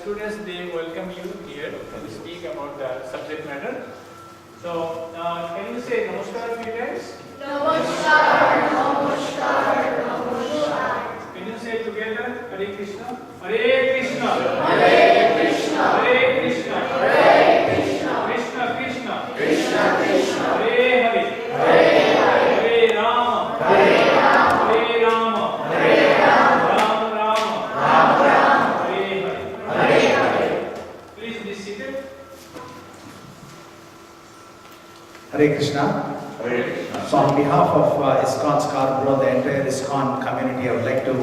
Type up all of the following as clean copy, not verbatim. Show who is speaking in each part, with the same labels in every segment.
Speaker 1: students, they welcome you here to speak about the subject matter. So, can you say Namaskar a few times?
Speaker 2: Namaskar, Namaskar, Namaskar.
Speaker 1: Can you say together? Hare Krishna? Hare Krishna!
Speaker 2: Hare Krishna!
Speaker 1: Hare Krishna!
Speaker 2: Hare Krishna!
Speaker 1: Krishna Krishna!
Speaker 2: Krishna Krishna!
Speaker 1: Hare Hare!
Speaker 2: Hare Hare!
Speaker 1: Hare Rama!
Speaker 2: Hare Rama!
Speaker 1: Hare Rama!
Speaker 2: Hare Rama!
Speaker 1: Rama Rama!
Speaker 2: Rama Rama!
Speaker 1: Hare Hare!
Speaker 2: Hare Hare!
Speaker 1: Please be seated.
Speaker 3: Hare Krishna. So on behalf of ISKCON Scarborough, the entire ISKCON community, I would like to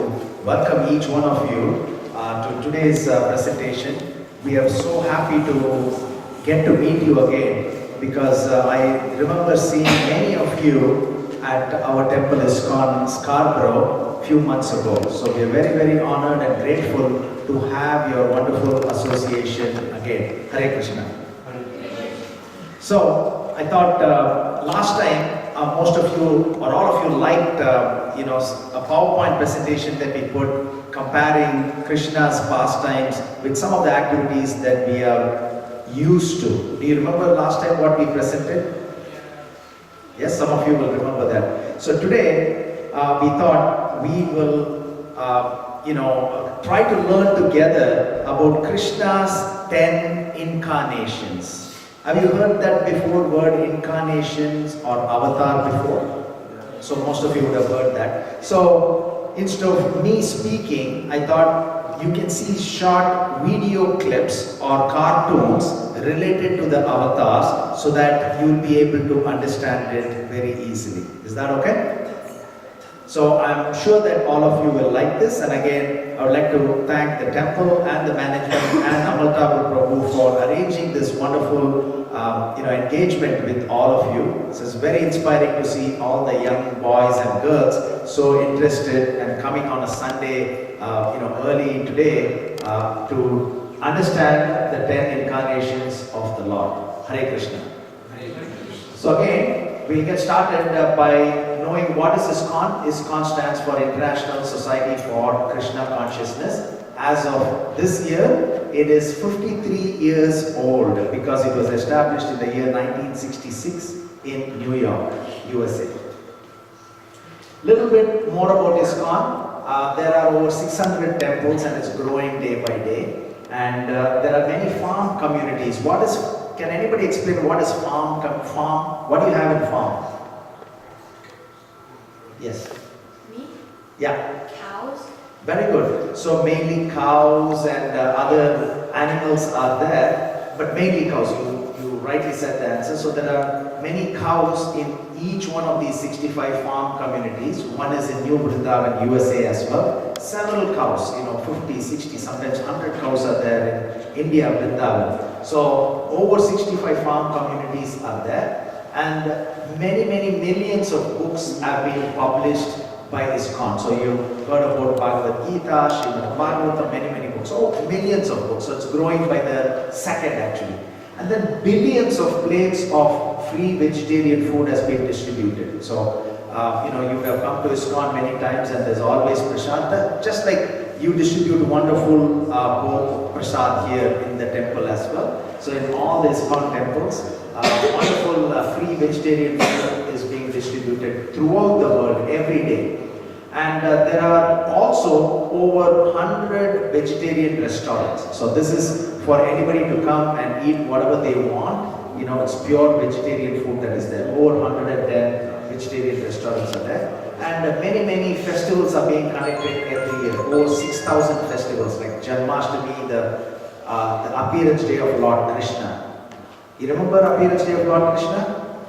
Speaker 3: welcome each one of you to today's presentation. We are so happy to get to meet you again because I remember seeing many of you at our temple ISKCON Scarborough a few months ago. So we are very, very honored and grateful to have your wonderful association again. Hare Krishna. So I thought last time most of you or all of you liked a PowerPoint presentation that we put comparing Krishna's pastimes with some of the activities that we are used to. Do you remember last time what we presented? Yes, some of you will remember that. So today we thought we will try to learn together about Krishna's 10 incarnations. Have you heard that before, word incarnations or avatar before? So most of you would have heard that. So instead of me speaking, I thought you can see short video clips or cartoons related to the avatars so that you'll be able to understand it very easily. Is that okay? So I'm sure that all of you will like this, and again I would like to thank the temple and the management and Amalta Prabhu for arranging this wonderful engagement with all of you. So it's very inspiring to see all the young boys and girls so interested and coming on a Sunday early today to understand the 10 incarnations of the Lord. Hare Krishna. So again, we'll get started by knowing what is ISKCON. ISKCON stands for International Society for Krishna Consciousness. As of this year, it is 53 years old because it was established in the year 1966 in New York, USA. Little bit more about ISKCON. There are over 600 temples and it's growing day by day. And there are many farm communities. Can anybody explain what is farm? What do you have in farm? Yes.
Speaker 2: Meat?
Speaker 3: Yeah.
Speaker 2: Cows?
Speaker 3: Very good. So mainly cows and other animals are there, but mainly cows. You rightly said the answer. So there are many cows in each one of these 65 farm communities. One is in New Vrindavan, USA as well. Several cows, 50, 60, sometimes 100 cows are there in India, Vrindavan. So over 65 farm communities are there. And many, many millions of books have been published by ISKCON. So you heard about Bhagavad Gita, Srimad Bhagavatam, many books. Oh, millions of books. So it's growing by the second actually. And then billions of plates of free vegetarian food has been distributed. So, you have come to ISKCON many times and there's always prasad. Just like you distribute wonderful prasad here in the temple as well. So in all the ISKCON temples, wonderful free vegetarian food is being distributed throughout the world every day. And there are also over 100 vegetarian restaurants. So this is for anybody to come and eat whatever they want. It's pure vegetarian food that is there. Over 110 vegetarian restaurants are there. And many festivals are being conducted every year. Over 6,000 festivals like Janmashtami, the appearance day of Lord Krishna. You remember appearance day of Lord Krishna?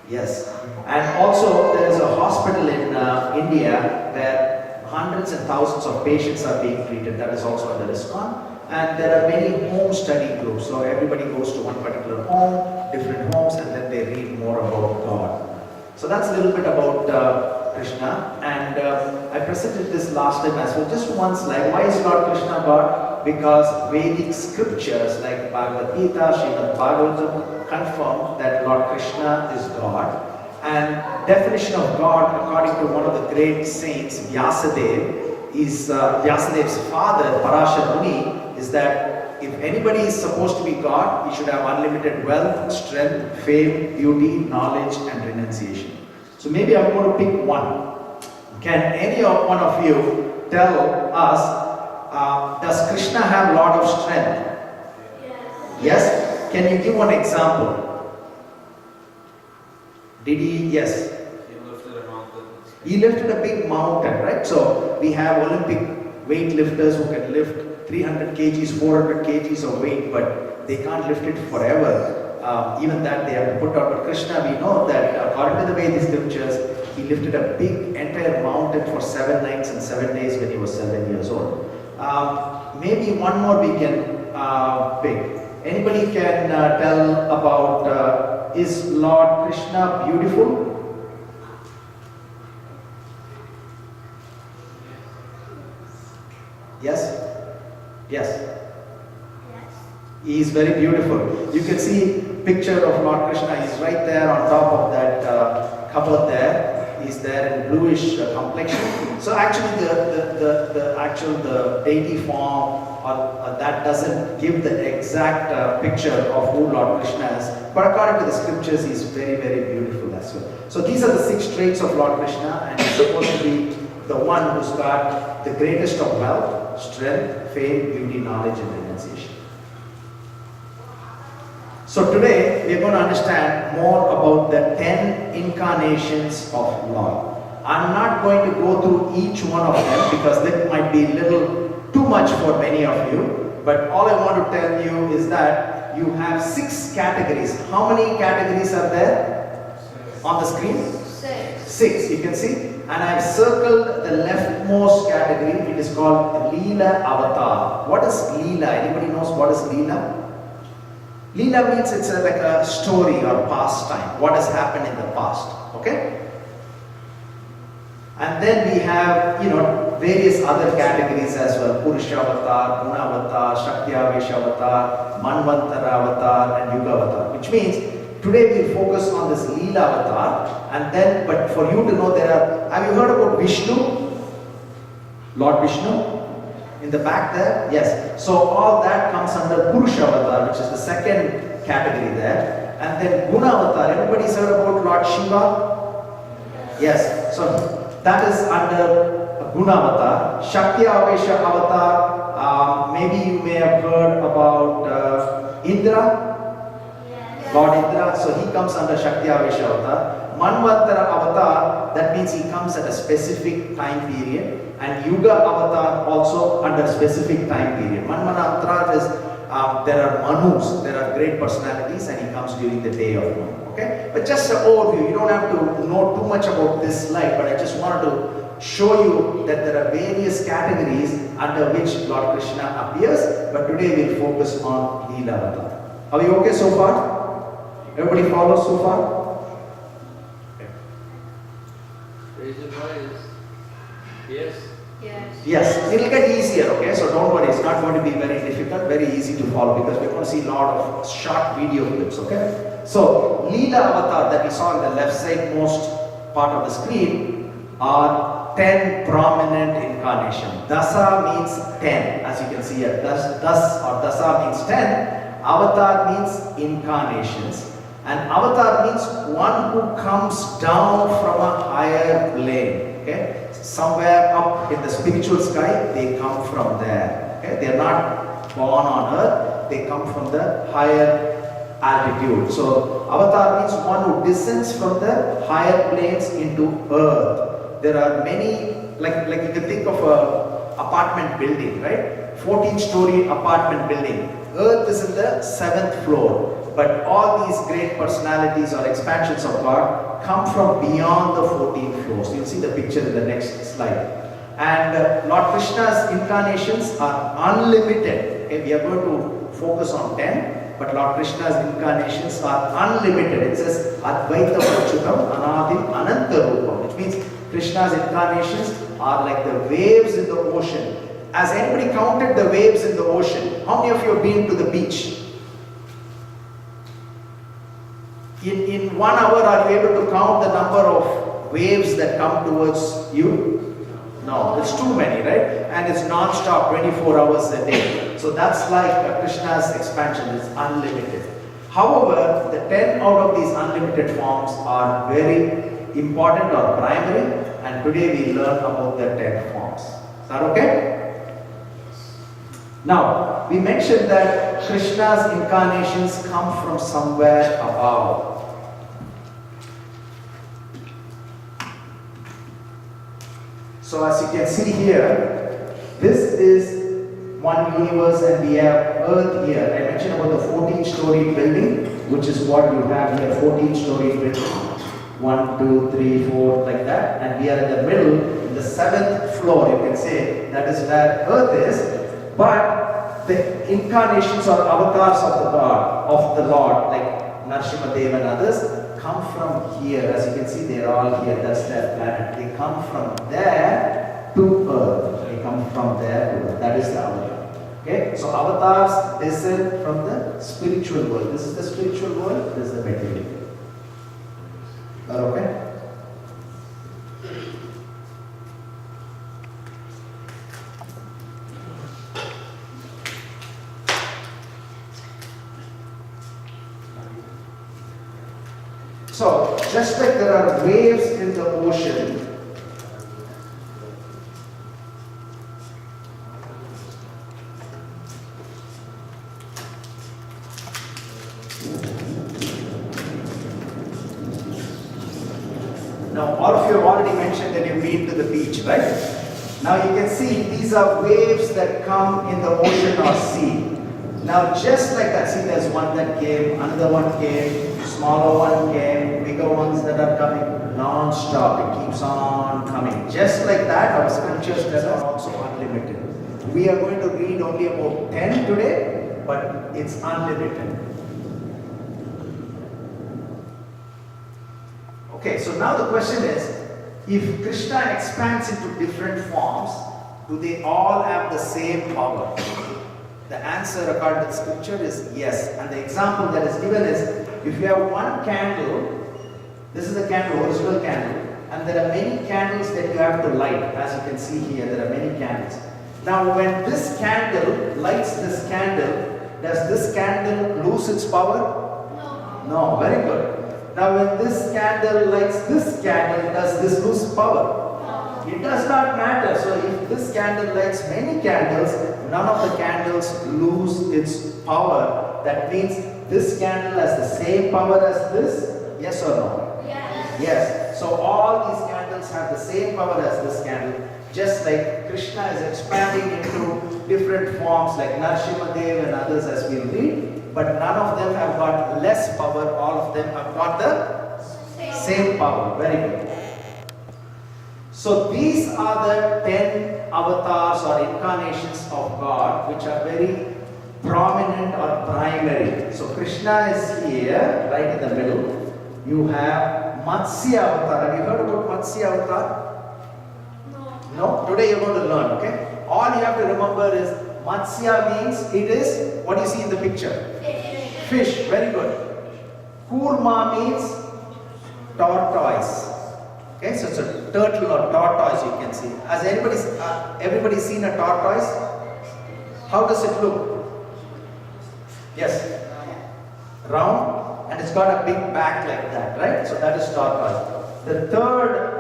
Speaker 3: Yes. And also there is a hospital in India where hundreds and thousands of patients are being treated. That is also under ISKCON. And there are many home study groups. So everybody goes to one particular home, different homes, and then they read more about God. So that's a little bit about Krishna. And I presented this last time as well. Just one slide. Why is Lord Krishna God? Because Vedic scriptures like Bhagavad Gita, Srimad Bhagavatam confirm that Lord Krishna is God. And definition of God, according to one of the great saints, Vyasadeva, is Vyasadev's father, Parashar Muni, is that if anybody is supposed to be God, he should have unlimited wealth, strength, fame, beauty, knowledge, and renunciation. So maybe I'm going to pick one. Can any one of you tell us, does Krishna have a lot of strength? Yes? Can you give one example? Did he? Yes.
Speaker 4: He lifted a mountain.
Speaker 3: He lifted a big mountain, right? So we have Olympic weightlifters who can lift 300 kgs, 400 kgs of weight, but they can't lift it forever. Even that they have to put out. But Krishna, we know that according to the Vedic scriptures, he lifted a big entire mountain for 7 nights and 7 days when he was 7 years old. Maybe one more we can pick. Anybody can tell about, is Lord Krishna beautiful? Yes? Yes. He is very beautiful. You can see picture of Lord Krishna. He's right there on top of that cupboard there. He's there in bluish complexion. So actually the deity form that doesn't give the exact picture of who Lord Krishna is. But according to the scriptures, he's very, very beautiful as well. So these are the 6 traits of Lord Krishna, and he's supposed to be the one who's got the greatest of wealth, strength, fame, beauty, knowledge, and renunciation. So today we are going to understand more about the 10 incarnations of Lord. I'm not going to go through each one of them because that might be a little too much for many of you. But all I want to tell you is that you have 6 categories. How many categories are there on the screen? 6, you can see. And I've circled the leftmost category. It is called Leela Avatar. What is Leela? Anybody knows what is Leela? Leela means it's like a story or pastime. What has happened in the past. Okay? And then we have, various other categories as well. Purusha Avatar, Guna Avatar, Shakti Avesha Avatar, Manvantara Avatar, and Yuga Avatar. Which means today we'll focus on this Leela Avatar. And then, but for you to know, have you heard about Vishnu? Lord Vishnu? In the back there? Yes. So all that comes under Purusha Avatar, which is the second category there. And then Guna Avatar. Everybody's heard about Lord Shiva? Yes. So that is under Guna Avatar. Shakti Avesha Avatar. Maybe you may have heard about Indra. Lord Indra. So he comes under Shakti Avesha Avatar. Manvantara Avatar, that means he comes at a specific time period. And Yuga Avatar also under specific time period. Manvantara is, there are Manus, there are great personalities, and he comes during the day of Manu. Okay? But just an overview, you don't have to know too much about this slide, but I just wanted to show you that there are various categories under which Lord Krishna appears. But today we'll focus on Leela Avatar. Are we okay so far? Everybody follow so far?
Speaker 4: Raise your voice. Yes.
Speaker 3: Yes, it will get easier, okay? So don't worry, it's not going to be very difficult, very easy to follow because we're going to see a lot of short video clips, okay? So, Leela Avatar that we saw in the left side most part of the screen are 10 prominent incarnations. Dasa means 10, as you can see here. Dasa means 10. Avatar means incarnations. And Avatar means one who comes down from a higher plane, okay? Somewhere up in the spiritual sky, they come from there. Okay? They are not born on earth, they come from the higher altitude. So, Avatar means one who descends from the higher planes into earth. There are many, like you can think of a apartment building, right? 14-story apartment building. Earth is in the 7th floor. But all these great personalities or expansions of God come from beyond the 14th floors. You'll see the picture in the next slide. And Lord Krishna's incarnations are unlimited. Okay, we are going to focus on 10, but Lord Krishna's incarnations are unlimited. It says Advaita Vachutam Anadim Anantarupam, which means Krishna's incarnations are like the waves in the ocean. Has anybody counted the waves in the ocean? How many of you have been to the beach? In 1 hour, are you able to count the number of waves that come towards you? No. No, it's too many, right? And it's non-stop, 24 hours a day. So that's like Krishna's expansion, it's unlimited. However, the 10 out of these unlimited forms are very important or primary, and today we learn about the 10 forms. Is that okay? Now, we mentioned that Krishna's incarnations come from somewhere above. So as you can see here, this is one universe and we have Earth here. I mentioned about the 14-story building, which is what you have here, 14-story building. 1, 2, 3, 4, like that. And we are in the middle, in the 7th floor, you can say, that is where Earth is. But the incarnations or avatars of the God, of the Lord, like Narsimhadev and others, come from here. As you can see, they are all here. That's their planet. They come from there to Earth. They come from there to Earth. That is the avatar. Okay? So avatars descend from the spiritual world. This is the spiritual world. This is the material world. Are okay? So, just like there are waves in the ocean, now all of you have already mentioned that you've been to the beach, right? Now you can see these are waves that come in the ocean or sea. Now just like that, see there's one that came, another one came, smaller one came, bigger ones that are coming non-stop. It keeps on coming. Just like that, our scriptures are also unlimited. We are going to read only about 10 today, but it's unlimited. Okay, so now the question is, if Krishna expands into different forms, do they all have the same power? The answer according to the scripture is yes. And the example that is given is, if you have one candle, this is the candle, original candle, and there are many candles that you have to light. As you can see here, there are many candles. Now when this candle lights this candle, does this candle lose its power?
Speaker 2: No.
Speaker 3: No, very good. Now when this candle lights this candle, does this lose power?
Speaker 2: No.
Speaker 3: It does not matter. So if this candle lights many candles, none of the candles lose its power. That means this candle has the same power as this? Yes or no?
Speaker 2: Yes.
Speaker 3: Yes. So all these candles have the same power as this candle. Just like Krishna is expanding into different forms like Narsimhadev and others as we read, but none of them have got less power, all of them have got the same power. Very good. So these are the 10 avatars or incarnations of God which are very prominent or primary. So Krishna is here, right in the middle. You have Matsya avatar. Have you heard about Matsya avatar? No? Today you're going to learn, okay? All you have to remember is Matsya means it is what you see in the picture. Fish, very good. Kurma means tortoise. Okay, so it's a turtle or tortoise you can see. Has everybody seen a tortoise? How does it look? Yes? Round, and it's got a big back like that, right? So that is tortoise. The third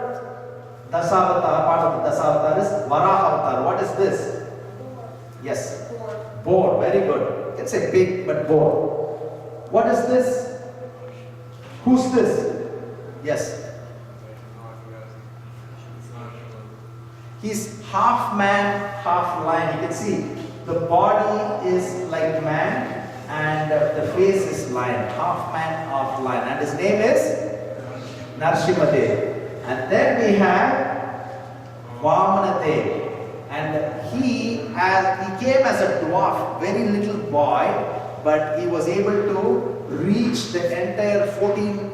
Speaker 3: Dasavatar, part of the Dasavatar is Varaha. What is this? Yes? Boar, very good. You can say big, but boar. What is this? Who's this? Yes? He's half man, half lion. You can see the body is like man and the face is lion. Half man, half lion. And his name is Narsimhadev. And then we have Vamanadev. And he came as a dwarf, very little boy, but he was able to reach the entire 14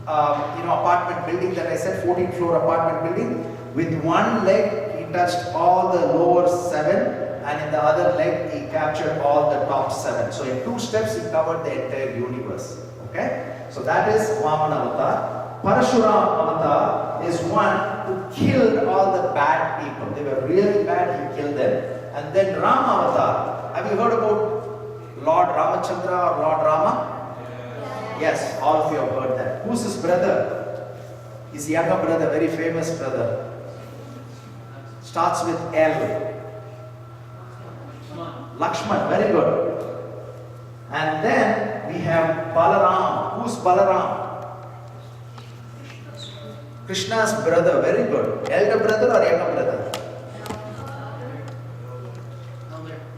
Speaker 3: apartment building that I said, 14-floor apartment building. With one leg, he touched all the lower 7, and in the other leg, he captured all the top 7. So in 2 steps, he covered the entire universe. Okay? So that is Vamana Avatar. Parashuram Avatar is one who killed all the bad people. They were really bad, he killed them. And then Rama Avatar. Have you heard about Lord Ramachandra or Lord Rama? Yes, all of you have heard that. Who's his brother? His younger brother, very famous brother. Starts with L. Lakshman, very good. And then we have Balaram. Who's Balaram? Krishna's brother, very good. Elder brother or younger brother?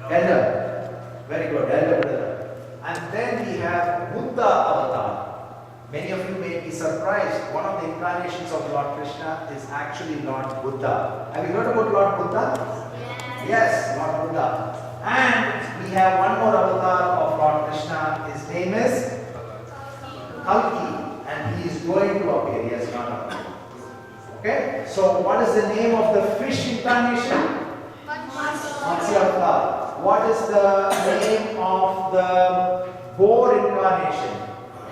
Speaker 3: Elder. Very good, elder brother. And then we have Buddha Avatar. Many of you may be surprised. One of the incarnations of Lord Krishna is actually Lord Buddha. Have you heard about Lord Buddha? Yes, Lord Buddha. And we have one more avatar of Lord Krishna. His name is Kalki. And he is going to appear. He has not appeared. Okay? So what is the name of the fish incarnation? Matsya. What is the name of the boar incarnation?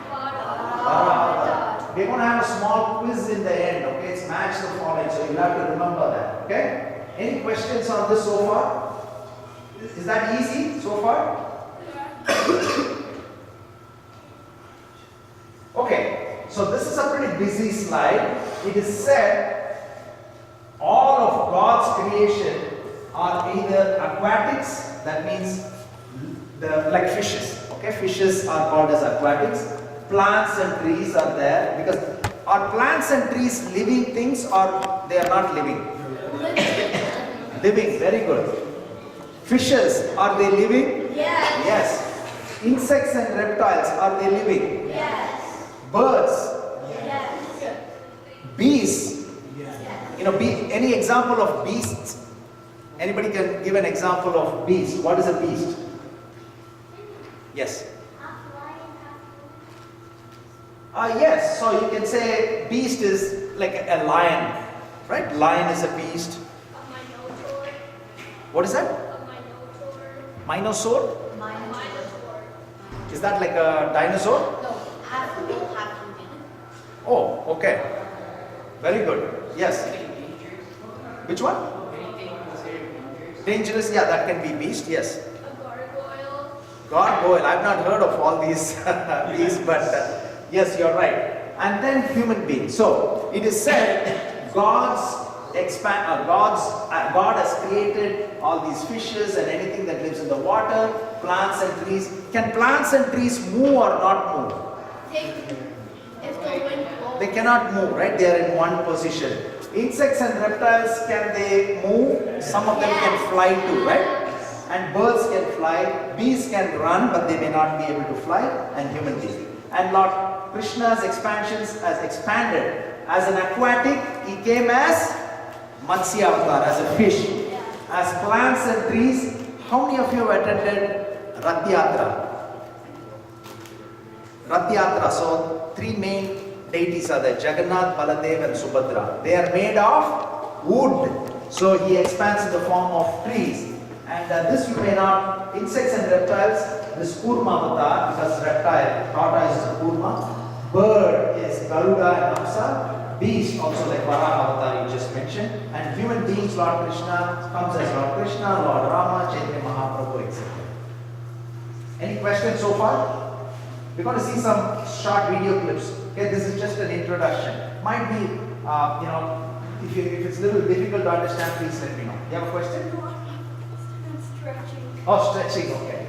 Speaker 3: Vara. We're going to have a small quiz in the end, okay? It's match the following, so you'll have to remember that, okay? Any questions on this so far? Is that easy so far? Okay, so this is a pretty busy slide. It is said all of God's creation are either aquatics, that means like fishes. Okay, fishes are called as aquatics. Plants and trees are there, because are plants and trees living things or they are not living? Living, very good. Fishes, are they living?
Speaker 2: Yes.
Speaker 3: Yes. Insects and reptiles, are they living?
Speaker 2: Yes.
Speaker 3: Birds,
Speaker 2: Yes.
Speaker 3: bees. You know, any example of beasts? Anybody can give an example of beast. What is a beast? Yes. Yes, so you can say beast is like a lion, right? Lion is a beast. What is that? Minosaur? Is that like a dinosaur?
Speaker 2: No, half human, half human.
Speaker 3: Oh, okay. Very good. Yes. Which one? Dangerous, yeah, that can be beast, yes.
Speaker 2: A gargoyle.
Speaker 3: Gargoyle, I've not heard of all these beasts, but yes, you're right. And then human beings. So it is said God has created all these fishes and anything that lives in the water, plants and trees. Can plants and trees move or not move?
Speaker 2: If the wind blows.
Speaker 3: They cannot move, right? They are in one position. Insects and reptiles, can they move? Some of them can fly too, right? And birds can fly. Bees can run, but they may not be able to fly. And human beings. And Lord Krishna's expansions has expanded. As an aquatic, he came as Matsya Avatar, as a fish. As plants and trees, how many of you have attended Rath Yatra? Rath Yatra, so three main deities are there, Jagannath, Baladev and Subhadra. They are made of wood. So he expands in the form of trees. And this you may not, insects and reptiles, this Kurma Avatar, because reptile, tortoise is a Kurma. Bird is Garuda and Hamsa. Beast also like Varaha Avatar you just mentioned. And human beings, Lord Krishna comes as Lord Krishna, Lord Rama, Chaitanya Mahaprabhu, etc. Any questions so far? We're going to see some short video clips. Okay, this is just an introduction. Might be, if it's a little difficult to understand, please let me know. You have a question?
Speaker 2: Stretching.
Speaker 3: Oh, stretching, okay.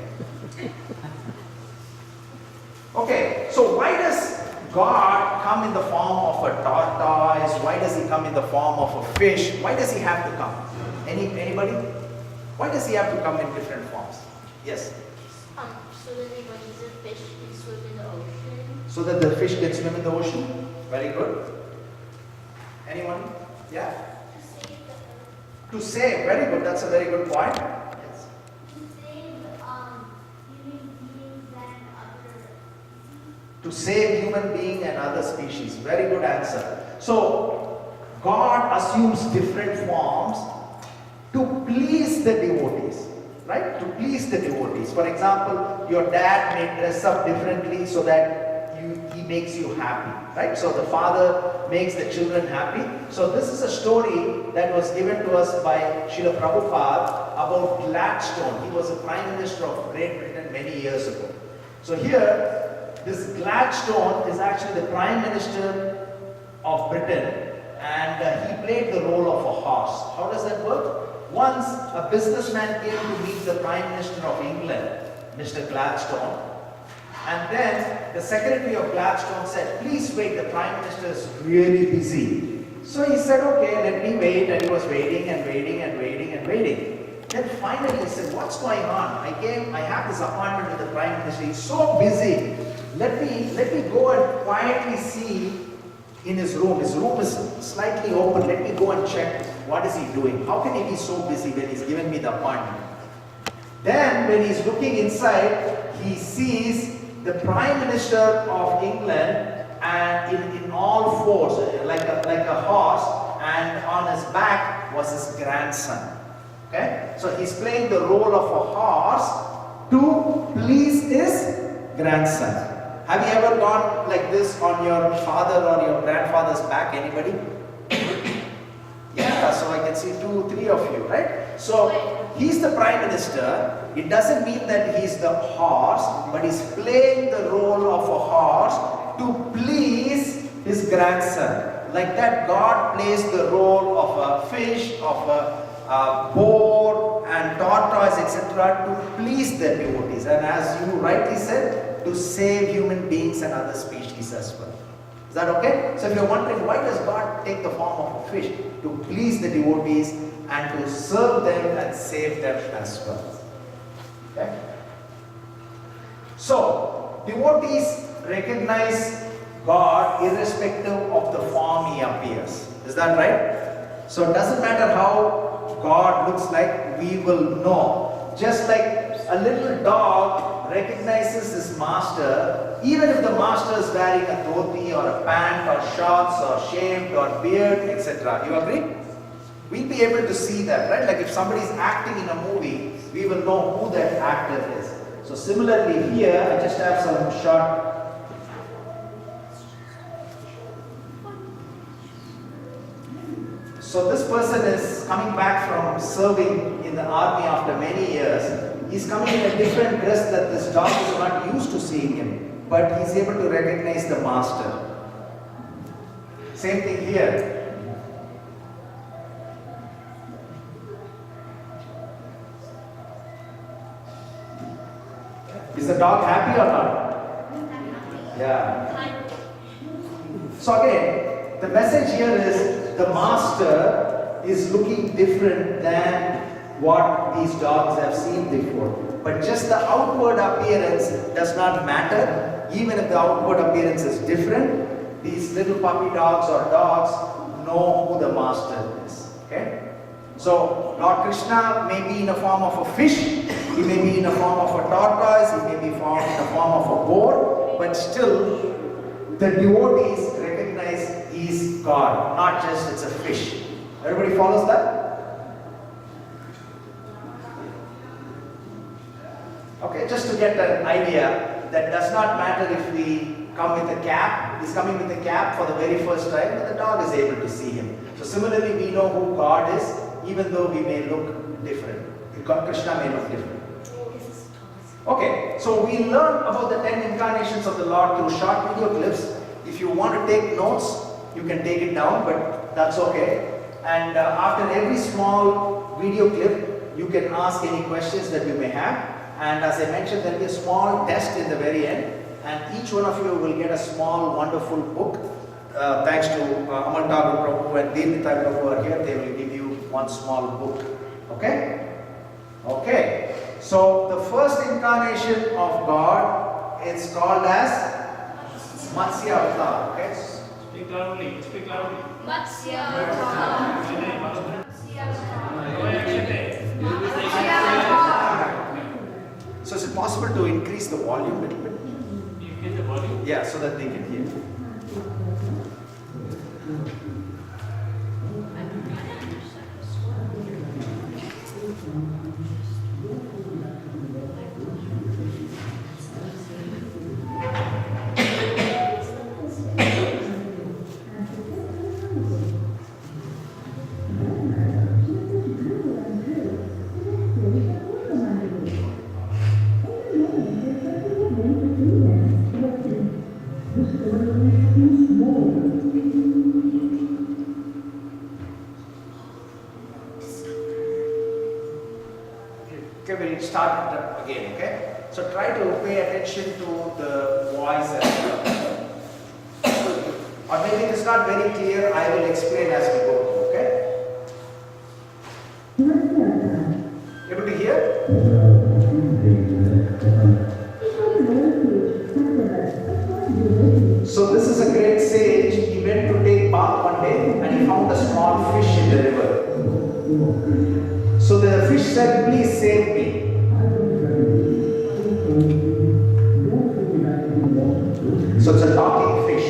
Speaker 3: Okay, so why does God come in the form of a tortoise? Why does he come in the form of a fish? Why does he have to come? Anybody? Why does he have to come in different forms? Yes.
Speaker 2: So that when he's a fish, he swim in the ocean.
Speaker 3: So that the fish can swim in the ocean? Very good. Anyone? Yeah? To save, very good. That's a very good point. Yes. To save human being and other species. Very good answer. So, God assumes different forms to please the devotees. Right? To please the devotees. For example, your dad may dress up differently so that he makes you happy, right? So the father makes the children happy. So this is a story that was given to us by Srila Prabhupada about Gladstone. He was a Prime Minister of Great Britain many years ago. So here, this Gladstone is actually the Prime Minister of Britain, and he played the role of a horse. How does that work? Once a businessman came to meet the Prime Minister of England, Mr. Gladstone, and then the secretary of Gladstone said, please wait, the Prime Minister is really busy. So he said, okay, let me wait, and he was waiting and waiting and waiting and waiting. Then finally he said, what's going on? I have this appointment with the Prime Minister, he's so busy. Let me go and quietly see in his room. His room is slightly open, let me go and check what is he doing. How can he be so busy when he's given me the appointment? Then when he's looking inside, he sees the Prime Minister of England and in all fours, like a horse, and on his back was his grandson. Okay? So he's playing the role of a horse to please his grandson. Have you ever gone like this on your father or your grandfather's back? Anybody? Yeah, so I can see 2, 3 of you, right? So he's the Prime Minister. It doesn't mean that he's the horse, but he's playing the role of a horse to please his grandson. Like that, God plays the role of a fish, of a boar and tortoise, etc. to please the devotees. And as you rightly said, to save human beings and other species as well. Is that okay? So if you're wondering, why does God take the form of a fish? To please the devotees and to serve them and save them as well. Okay? So, devotees recognize God irrespective of the form he appears. Is that right? So it doesn't matter how God looks like, we will know. Just like a little dog recognizes his master, even if the master is wearing a dhoti or a pant or shorts or shaved or beard, etc. You agree? We'll be able to see that, right? Like if somebody is acting in a movie, we will know who that actor is. So similarly here, I just have some short. So this person is coming back from serving in the army after many years. He's coming in a different dress that this dog is not used to seeing him, but he's able to recognize the master. Same thing here. Is the dog happy or not? Yeah. So again, the message here is the master is looking different than what these dogs have seen before. But just the outward appearance does not matter. Even if the outward appearance is different, these little puppy dogs or dogs know who the master is. Okay? So Lord Krishna may be in the form of a fish, he may be in the form of a tortoise, he may be in the form of a boar, but still the devotees recognize he is God, not just it's a fish. Everybody follows that? Okay, just to get an idea, that does not matter if we come with a cap. He's coming with a cap for the very first time, but the dog is able to see him. So similarly, we know who God is, even though we may look different. Krishna may look different. Okay, so we learned about the 10 incarnations of the Lord through short video clips. If you want to take notes, you can take it down, but that's okay. And after every small video clip, you can ask any questions that you may have. And as I mentioned, there will be a small test in the very end. And each one of you will get a small, wonderful book. Thanks to Amal Thakur Prabhu and Deepita Prabhu are here. They will give you one small book. Okay? Okay. So the first incarnation of God is called as Matsya Avatar. Okay?
Speaker 1: Speak loudly. Speak loudly.
Speaker 2: Matsya Avatar.
Speaker 3: So is it possible to increase the volume a little bit?
Speaker 1: You get the volume?
Speaker 3: Yeah, so that they can hear. start it up again, okay? So try to pay attention to the voice as well. Or maybe it is not very clear, I will explain as we go through, okay? Able to hear? So this is a great sage. He went to take bath one day and he found a small fish in the river. So the fish said, please save me. So it's a talking fish.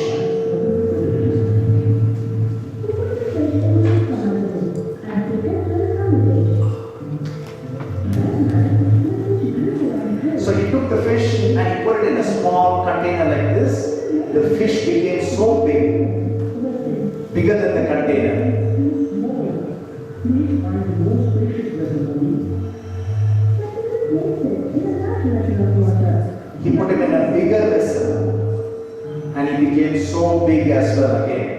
Speaker 3: So he took the fish and he put it in a small container like this. The fish became so big, bigger than the container. He put him in a bigger vessel and he became so big as well again.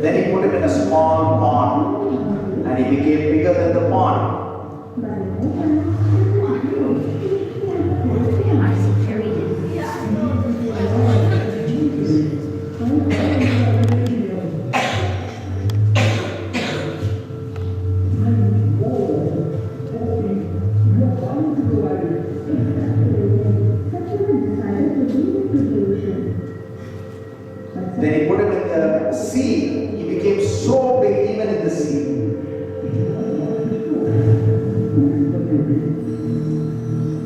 Speaker 3: Then he put him in a small pond and he became bigger than the pond. Then he put him in the sea. He became so big even in the sea.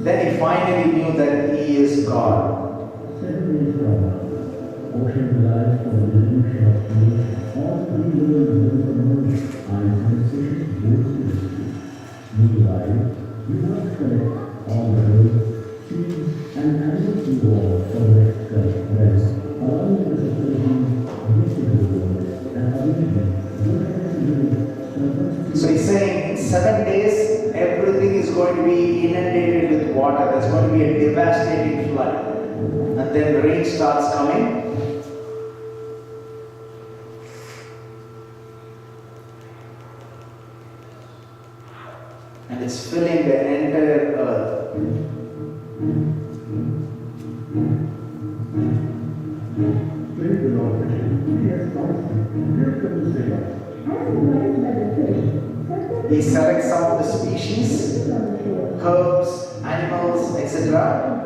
Speaker 3: Then he finally knew that he is God. So he's saying in 7 days everything is going to be inundated with water. There's going to be a devastating flood. And then the rain starts coming. And it's filling the entire earth. He selects some of the species, herbs, animals, etc.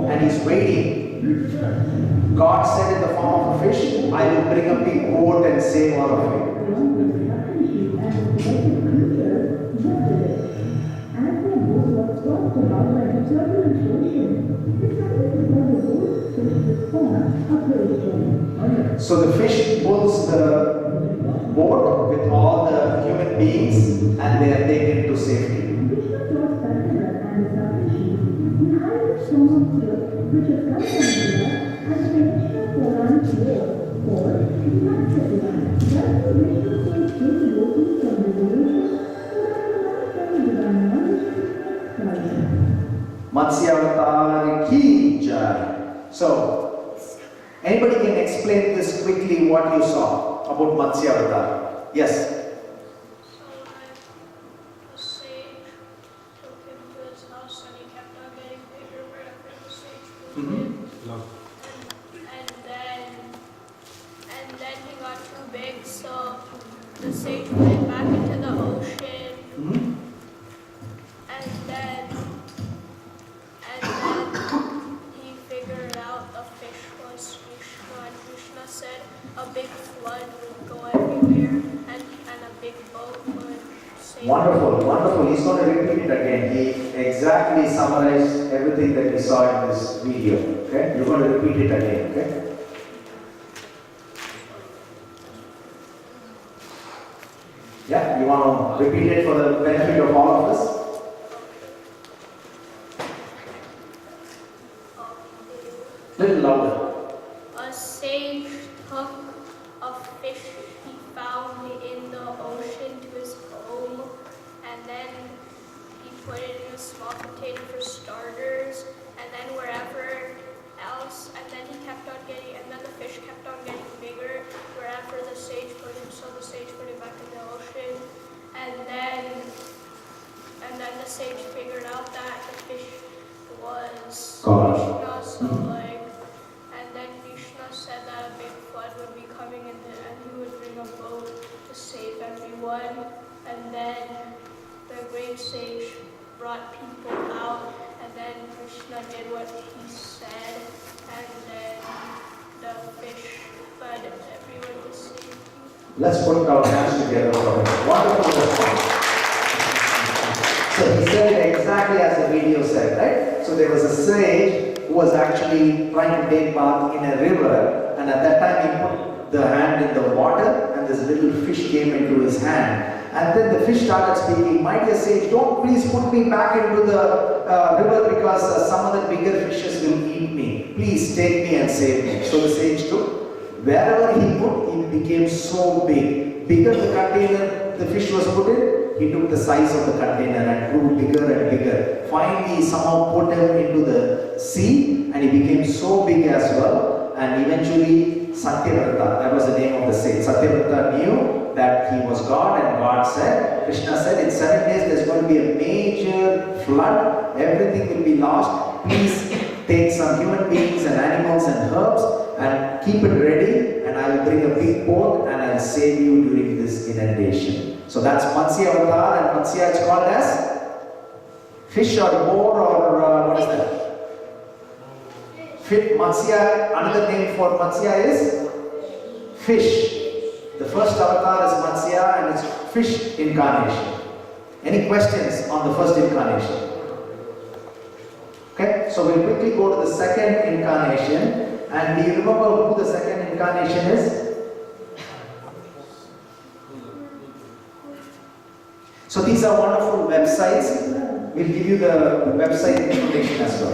Speaker 3: And he's waiting. God said in the form of a fish, I will bring a big boat and save all of you. So the fish pulls the boat with all the human beings and they are taken to safety. Matsyavatar ki jai. So, anybody can explain this quickly what you saw about Matsyavatar? Yes?
Speaker 2: So, a sage took him to his house and he kept on getting bigger wherever the sage moved in. And then he got too big, so the sage went back into the ocean. And then he figured out the fish was Krishna, and Krishna said a big flood would go everywhere and a big boat would save.
Speaker 3: Wonderful, wonderful. He's going to repeat it again. He exactly summarized everything that we saw in this video. Okay? You're going to repeat it again. Okay? Yeah, you want to repeat it for the benefit of all of us? Little louder.
Speaker 2: A sage took a fish he found in the ocean to his home, and then he put it in a small container for starters, and then wherever else, and then he kept on getting, and then the fish kept on getting bigger wherever the sage put him, so the sage put him back in the ocean,
Speaker 3: Let's put our hands together for him. Wonderful response. So he said it exactly as the video said, right? So there was a sage who was actually trying to take bath in a river, and at that time he put the hand in the water, and this little fish came into his hand. And then the fish started speaking, "My dear sage, don't please put me back into the river because some of the bigger fishes will eat me. Please take me and save me." So the sage took. Wherever he put, it became so big. Bigger the container the fish was put in, he took the size of the container and grew bigger and bigger. Finally, somehow put him into the sea, and he became so big as well. And eventually, Satyavrata, that was the name of the sage. Satyavrata knew that he was God, and God said, Krishna said, in 7 days there's going to be a major flood, everything will be lost. Please take some human beings and animals and herbs and keep it ready, and I will bring a big boat and I will save you during this inundation. So that's Matsya Avatar, and Matsya is called as fish or boar or what is that? Matsya, another name for Matsya is fish. The first avatar is Matsya and it's fish incarnation. Any questions on the first incarnation? Okay, so we'll quickly go to the second incarnation. And do you remember who the second incarnation is? So these are wonderful websites. We'll give you the website information as well.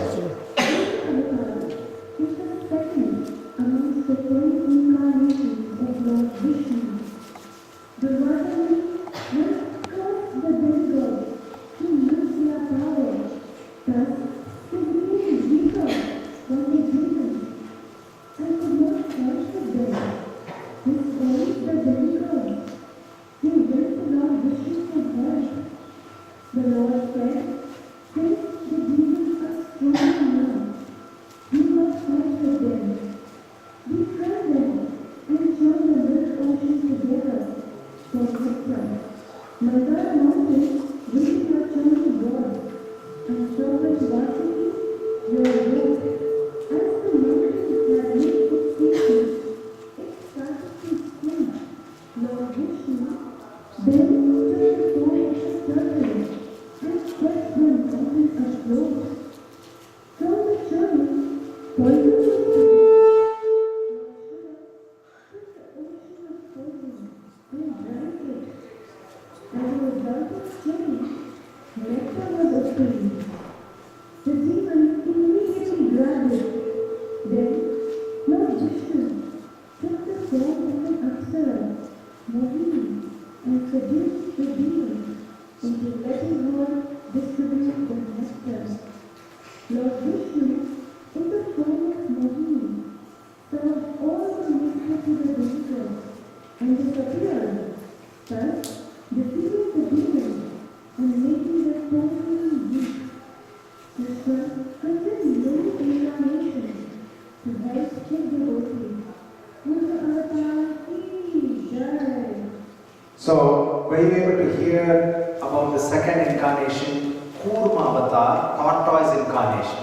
Speaker 3: So, were you able to hear about the second incarnation, Kurma Avatar, tortoise incarnation?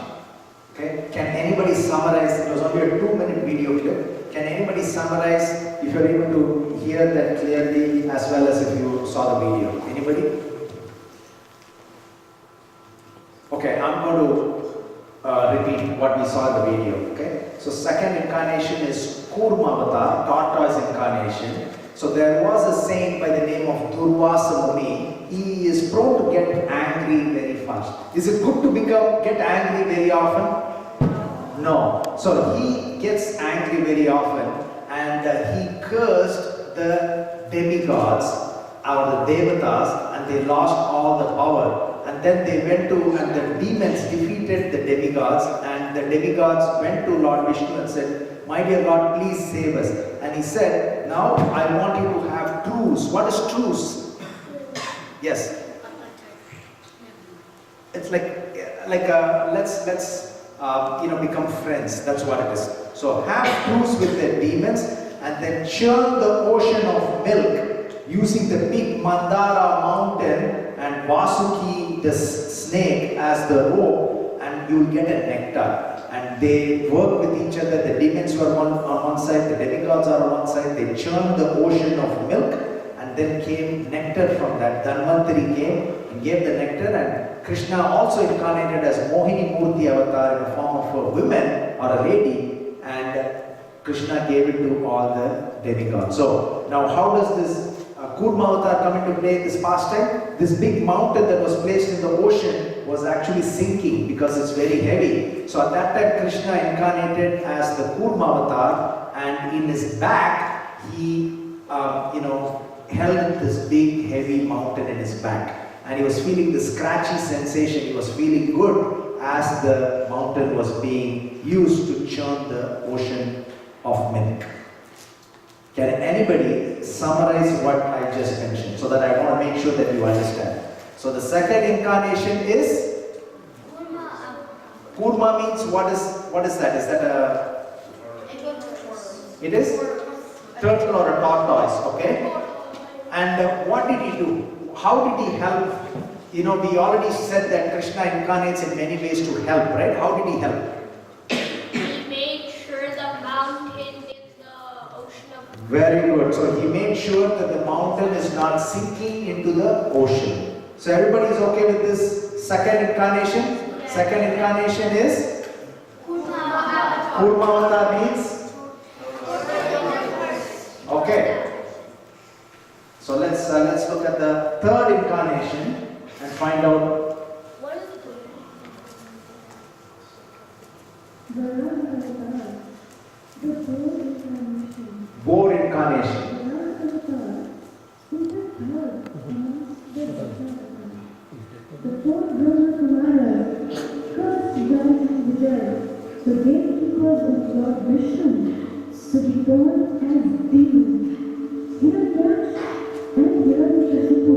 Speaker 3: Okay, can anybody summarize? It was only a 2-minute video clip. Can anybody summarize if you're able to hear that clearly as well as if you saw the video? Anybody? Okay, I'm going to repeat what we saw in the video. Okay, so second incarnation is Kurma Avatar, tortoise incarnation. So there was a saint by the name of Durvasa Muni. He is prone to get angry very fast. Is it good to get angry very often? No. So he gets angry very often, and he cursed the demigods or the devatas, and they lost all the power. And then they went to, and the demons defeated the demigods, and the demigods went to Lord Vishnu and said, "My dear Lord, please save us." And he said, "Now I want you to have truce." What is truce? Yes. It's like let's become friends. That's what it is. So have truce with the demons, and then churn the ocean of milk using the big Mandara mountain and Vasuki the snake as the rope, and you will get a nectar. and they work with each other. The demons were on one side, the demigods are on one side. They churned the ocean of milk, and then came nectar from that. Dhanvantari came and gave the nectar, and Krishna also incarnated as Mohini Murti avatar in the form of a woman or a lady, and Krishna gave it to all the demigods. So now how does this Kurma avatar come into play in this pastime? This big mountain that was placed in the ocean was actually sinking because it's very heavy. So at that time Krishna incarnated as the Kurma avatar, and in his back he held this big heavy mountain in his back. And he was feeling the scratchy sensation, he was feeling good as the mountain was being used to churn the ocean of milk. Can anybody summarize what I just mentioned, so that I want to make sure that you understand? So the second incarnation is Kurma means what is that? Is that a it is turtle or a tortoise, okay? And what did he do? How did he help? We already said that Krishna incarnates in many ways to help, right? How did he help?
Speaker 2: He made sure the mountain in the ocean of...
Speaker 3: Very good. So he made sure that the mountain is not sinking into the ocean. So everybody is okay with this second incarnation?
Speaker 2: Yes.
Speaker 3: Second incarnation is? Kurma avatar means? Okay. So let's look at the third incarnation and find out.
Speaker 2: What is it?
Speaker 3: Boar incarnation.
Speaker 5: The fourth Brahma Kumara cursed died from the dead, so gatekeepers of Lord Vishnu, so he born as demons. Hiranyaksh and Hiranyakashipu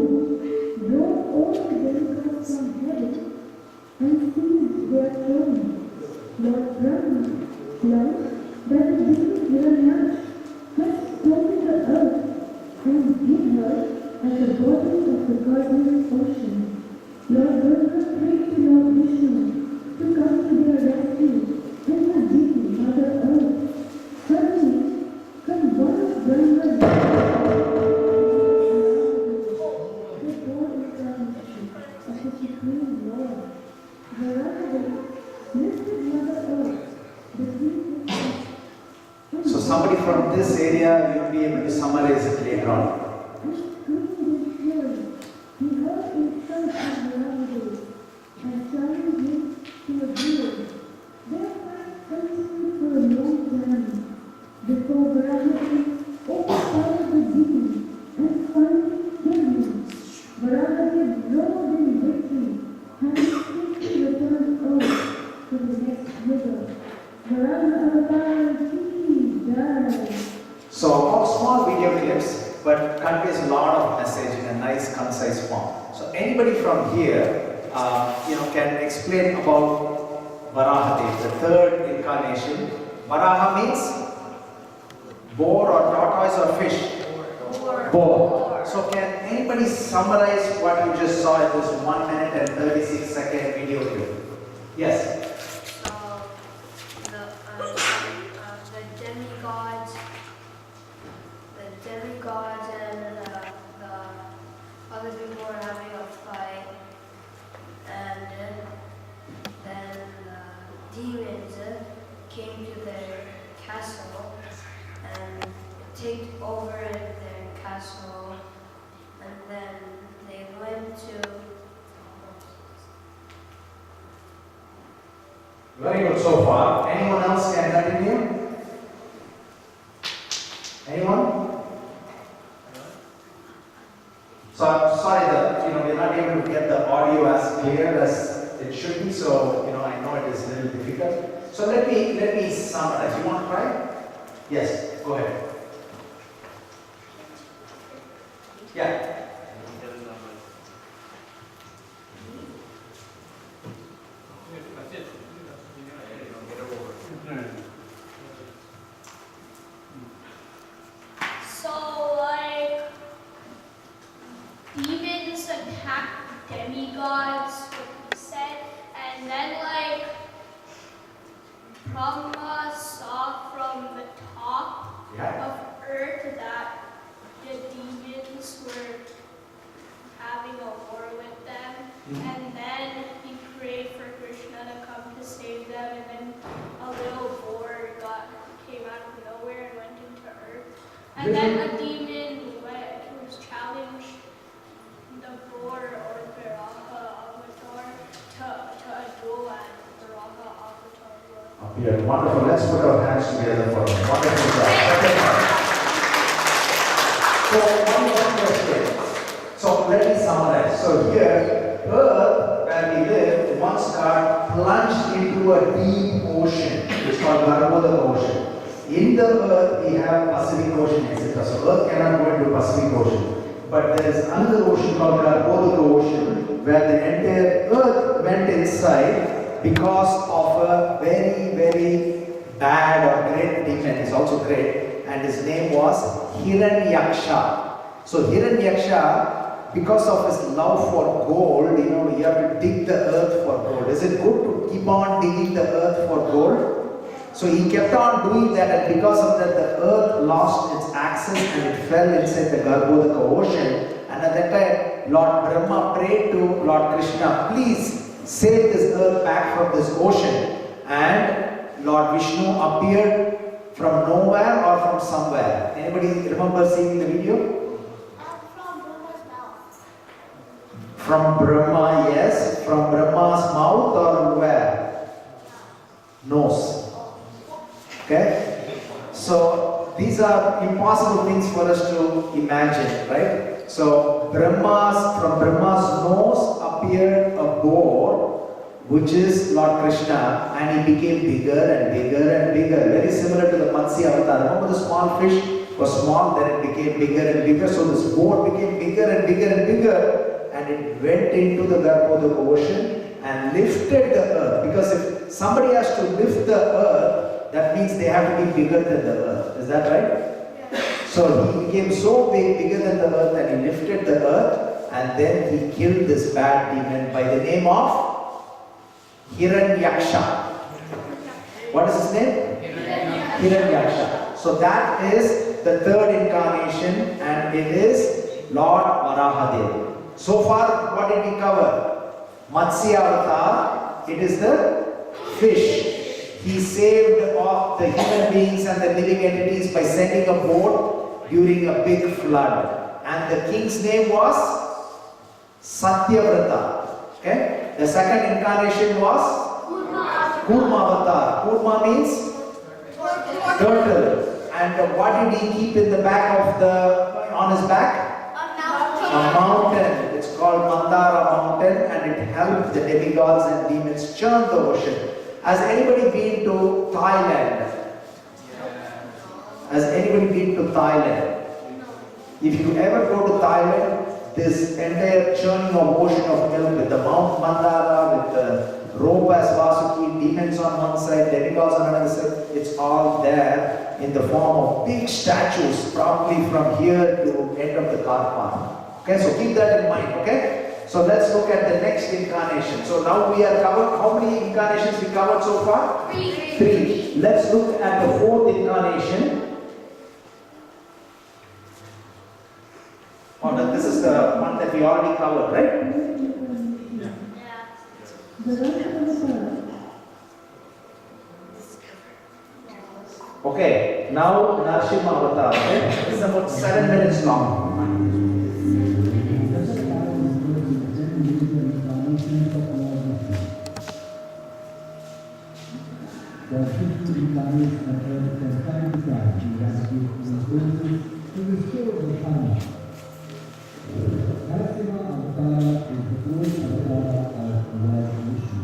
Speaker 5: brought all the demigods from heaven and seized their throne. Lord Brahma learned that the demon Hiranyaksh had stolen the earth and hid her at the bottom of the guardian ocean. Lord Brahma prayed to Lord Vishnu to come to their rescue in the deep Mother Earth. Suddenly, from one of Brahma's the born incarnation of the Supreme Lord. Varaha lifted Mother Earth between his feet.
Speaker 3: So somebody from this area, you'll be able to summarize it later on.
Speaker 5: And screamed in fury. He heard inside of Varaha and challenged him to a duel. Their fight continued for a long time before Varaha overpowered the demon and finally killed him. Varaha roared in victory, having quickly returned earth to the next river. Varaha avatar ki jai.
Speaker 3: So all small video clips, but conveys a lot of message in a nice, concise form. So anybody from here, can explain about Varaha, the third incarnation. Varaha means boar or tortoise or fish? Boar. So can anybody summarize what you just saw in this 1 minute and 36-second video clip? Yes.
Speaker 6: The demigods and the other people were having a fight, and then the demons came to their castle and take over their castle, and then they went to...
Speaker 3: Very good so far. Anyone else can continue? Anyone? So I'm sorry that we're not able to get the audio as clear as it should be. So I know it is a little difficult. So let me summarize. You want to try? Yes. Go ahead. Yeah.
Speaker 2: So, demons attacked demigods, what he said, and then, Brahma saw from the top
Speaker 3: Yeah.
Speaker 2: of earth that the demons were having a war with them, and then he prayed for Krishna to come to save them, and then a little boar came out of nowhere and went into earth, and then a demon was challenged the boar or Viraha avatar to a duel, and Viraha avatar won.
Speaker 3: Yeah, wonderful. Let's put our hands together for a wonderful job. So, one question. So, let me summarize. So, here, Earth, where we live, once got plunged into a deep ocean. It's called Garboda Ocean. In the Earth, we have Pacific Ocean, etc. So, Earth cannot go into Pacific Ocean. But there is another ocean called Garboda Ocean, where the entire Earth went inside because of a very, very bad or great demon. Is also great, and his name was Hiranyaksha. So Hiranyaksha, because of his love for gold, you have to dig the earth for gold. Is it good to keep on digging the earth for gold? So he kept on doing that, and because of that, the earth lost its access and it fell inside the Garbhodaka ocean. And at that time, Lord Brahma prayed to Lord Krishna, please save this earth back from this ocean. And Lord Vishnu appeared from nowhere or from somewhere. Anybody remember seeing the video?
Speaker 2: From Brahma's mouth.
Speaker 3: From Brahma, yes. From Brahma's mouth or where? Nose. Okay? So these are impossible things for us to imagine, right? So from Brahma's nose appeared a boar, which is Lord Krishna, and he became bigger and bigger and bigger. Very similar to the Matsya avatar. Remember the small fish was small, then it became bigger and bigger. So this boar became bigger and bigger and bigger, and it went into the Garbhodaka ocean and lifted the earth. Because if somebody has to lift the earth, that means they have to be bigger than the earth. Is that right? So he became so big, bigger than the earth, and he lifted the earth, and then he killed this bad demon by the name of Hiranyaksha. What is his name? Hiranyaksha. So that is the third incarnation, and it is Lord Varahadev. So far, what did we cover? Matsya avatar, it is the fish. He saved all the human beings and the living entities by sending a boat during a big flood. And the king's name was Satyavrata. Okay? The second incarnation was Kurma avatar. Kurma means turtle. And what did he keep in the back of on his back? A mountain. It's called Mandara mountain, and it helped the demigods and demons churn the ocean. Has anybody been to Thailand? Has anybody been to Thailand? If you ever go to Thailand, this entire churning of ocean of milk with the Mount Mandara, with the rope as Vasuki, demons on one side, demigods on another side, it's all there in the form of big statues, probably from here to end of the car park. Okay, so keep that in mind, okay? So let's look at the next incarnation. So now we have covered, how many incarnations we covered so far? 3. Let's look at the 4th incarnation. Oh, this is the one that we already covered, right?
Speaker 5: The Dasavatar.
Speaker 3: Okay, now Narsimha avatar, okay? This is about 7 minutes long.
Speaker 7: The 50 incarnates occurred from time to time in gratitude to restore the karma. Narasimha Avatara is the fourth avatar of Lord Vishnu.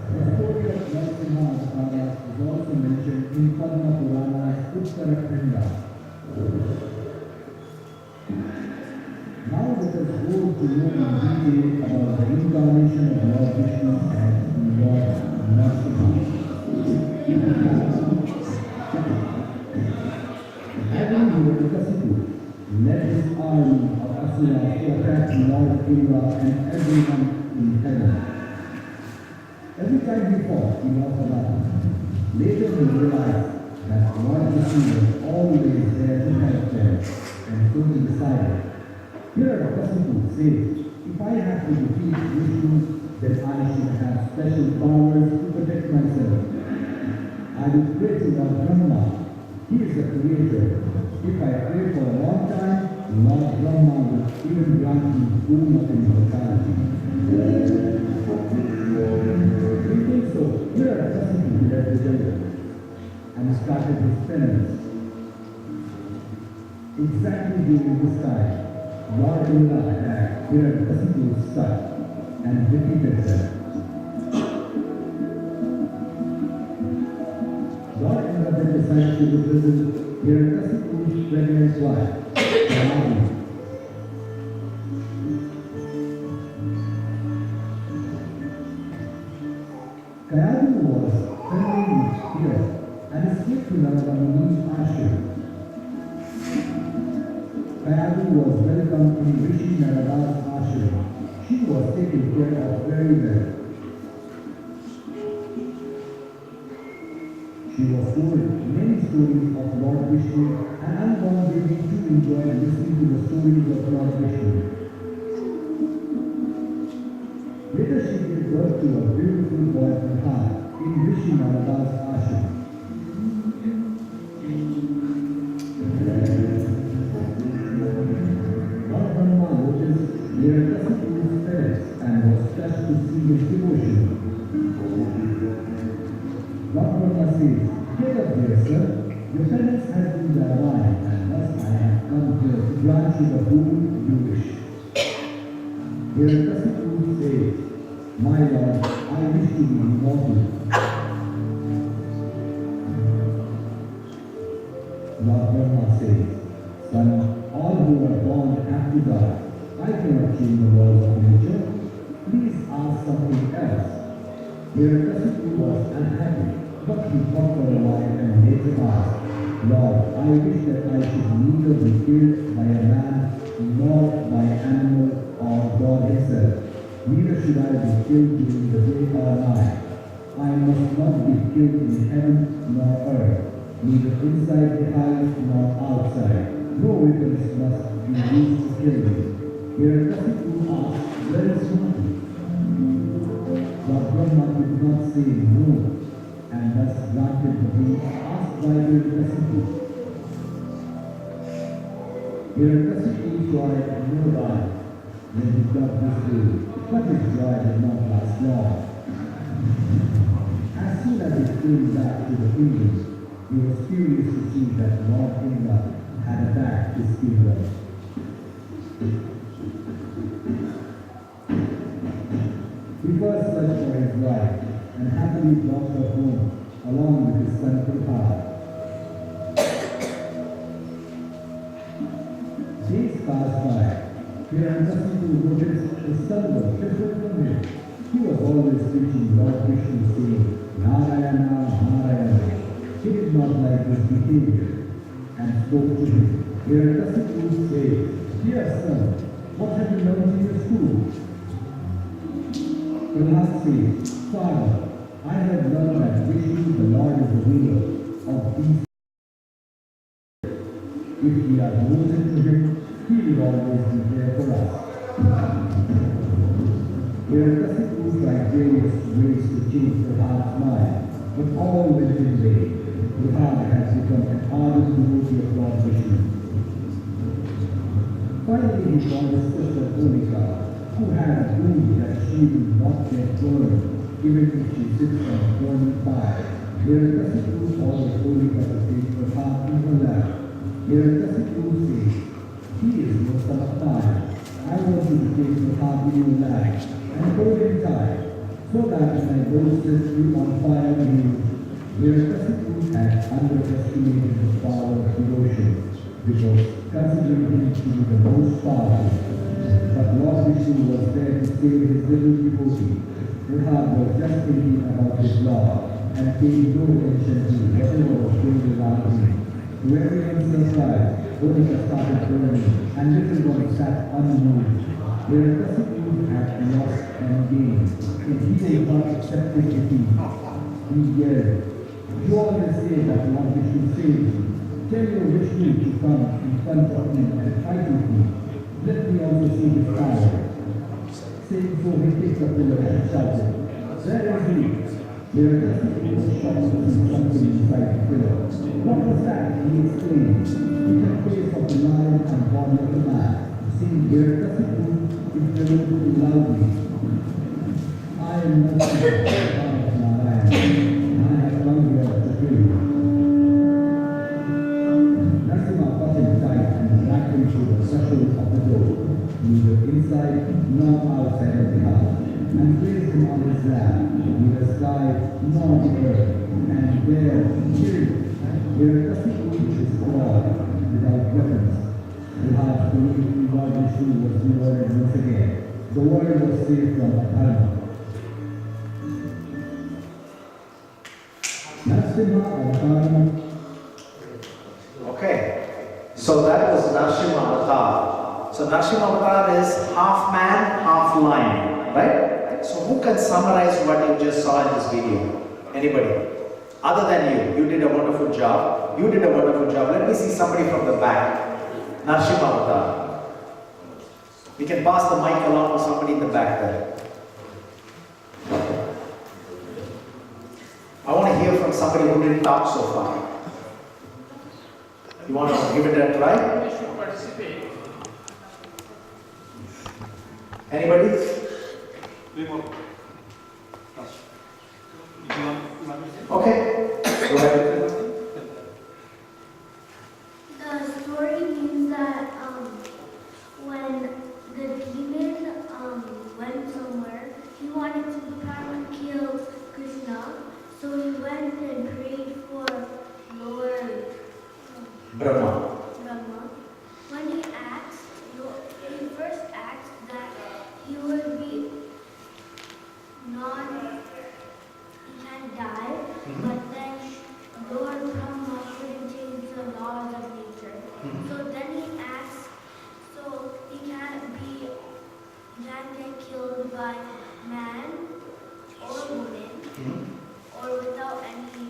Speaker 7: The story of Narasimha Avatara is also mentioned in Padma Purana's Uttarakhanda. Now let us go to know in detail about the incarnation of Lord Vishnu and Lord Narasimha. Having Hiranyaksha led his army of Asuras to attack Lord Indra and everyone in heaven. Every time he fought, he lost a battle. Later he realized that Lord Vishnu was always there to help them, and so he decided, here Dasavatar says, if I have to defeat Vishnu, then I should have special powers to protect myself. I will pray to Lord Brahma. He is the creator. If I pray for a long time, Lord Brahma will even grant me full of immortality. We think so. Here Dasavatar left the jungle and started his penance. Exactly during this time, Lord Indra attacked Dasavatar's son and defeated them. Lord Indra then decided to visit Dasavatar's pregnant wife, Kayadu. Kayadu was trembling with fear and escaped to Narada Muni's ashram. Kayadu was welcomed in Rishi Narada's ashram. She was taken care of very well. She was told many stories of Lord Vishnu, and unborn baby too enjoyed listening to the stories of Lord Vishnu. Later she gave birth to a beautiful boy Prahlad in Rishi Narada's ashram. Lord Brahma noticed their Dasavatar's parents and was touched to see his devotion. Lord Brahma says, get up here, sir. Your parents have been divine, and thus I have come here to grant you the boon you wish. Here Dasavatar says, my Lord, I wish to be immortal. Lord Brahma says, son, all who are born have to die. I cannot change the laws of nature. Please ask something else. Here Dasavatar was unhappy, but he thought for a while and later asked, Lord, I wish that I should neither be killed by a man, nor by an animal or God himself. Neither should I be killed during the day or night. I must not be killed in heaven nor earth, neither inside the house nor outside. No weapons must be used to kill me. Here Dasavatar asked very smartly. But Brahma could not say no, and thus granted the wish asked by Dasavatar. Here Dasavatar tried no lie when he got this food, but his joy did not last long. As soon as he came back to the kingdom, he was curious to see that Lord Indra had attacked his kingdom. He first searched for his wife and happily brought her home along with his son Prahlad. Days passed by. Here Dasavatar noticed his son was different from him. He was always preaching Lord Vishnu saying, Narayana, Narayana. He did not like his behavior and spoke to him. Here Dasavatar said, dear son, what have you learned in your school? Prahlad says, Father, I have learned that Vishnu, the Lord, is the ruler of these. If we are devoted to him, he will always be there for us. Here Dasavatar tried various ways to change Prahlad's mind, but all went in vain. Prahlad has become an ardent devotee of Lord Vishnu. Finally, he found his sister Honika, who had a rule that she will not get burned, even if she sits on a burning fire. Here Dasavatar ordered Honika to take Prahlad in her lap. Here Dasavatar says, he is no son of fire. I want you to take Prahlad in your lap and hold him tight, so that when I go set you on fire in you. Here Dasavatar had underestimated the power of devotion, because considering him to be the most powerful. But Lord Vishnu was there to save his little devotee. Prahlad was just thinking about his Lord and paid no attention to whatever was going around him. To everyone's surprise, Honika started burning and little one sat unmoved. Where Dasavatar had lost and gained, and he did not accept defeat. He yelled, You always say that Lord Vishnu saved you. Tell your Vishnu to come in front of me and fight with me. Let me also see his power. Saying so, he picked up the pillar and shouted, "Where is he?" There was just something inside the pillar. What was that? He exclaimed. It had face of the lion and body of the man. Seeing here, doesn't move, it bellowed loudly. I am not the son of Narayan, and I have come here to kill you. Narasimha caught him tight and dragged him through the threshold of the door, neither inside nor outside of the house, and placed him on his lap, neither sky nor the earth, and there he killed him. Here doesn't reach his claw without weapons. The house believed Lord Vishnu was rewarded once again. The world was saved from Dharma. Narasimha Avatar.
Speaker 3: Okay, so that was Narasimha Avatar. So Narasimha Avatar is half man, half lion, right? So who can summarize what you just saw in this video? Anybody? Other than you did a wonderful job. You did a wonderful job. Let me see somebody from the back. Narasimha Avatar. We can pass the mic along to somebody in the back there. I want to hear from somebody who didn't talk so far. You want to give it a try?
Speaker 1: We should participate.
Speaker 3: Anybody? Okay. Go ahead.
Speaker 8: The story means that when the demon went somewhere, he wanted to probably kill Krishna, so he went and prayed for Lord
Speaker 3: Brahma.
Speaker 8: Brahma. When he first asked that he would be he can die, but then Lord Brahma couldn't change the laws of nature. So then he asked, so he can't get killed by man or woman or without any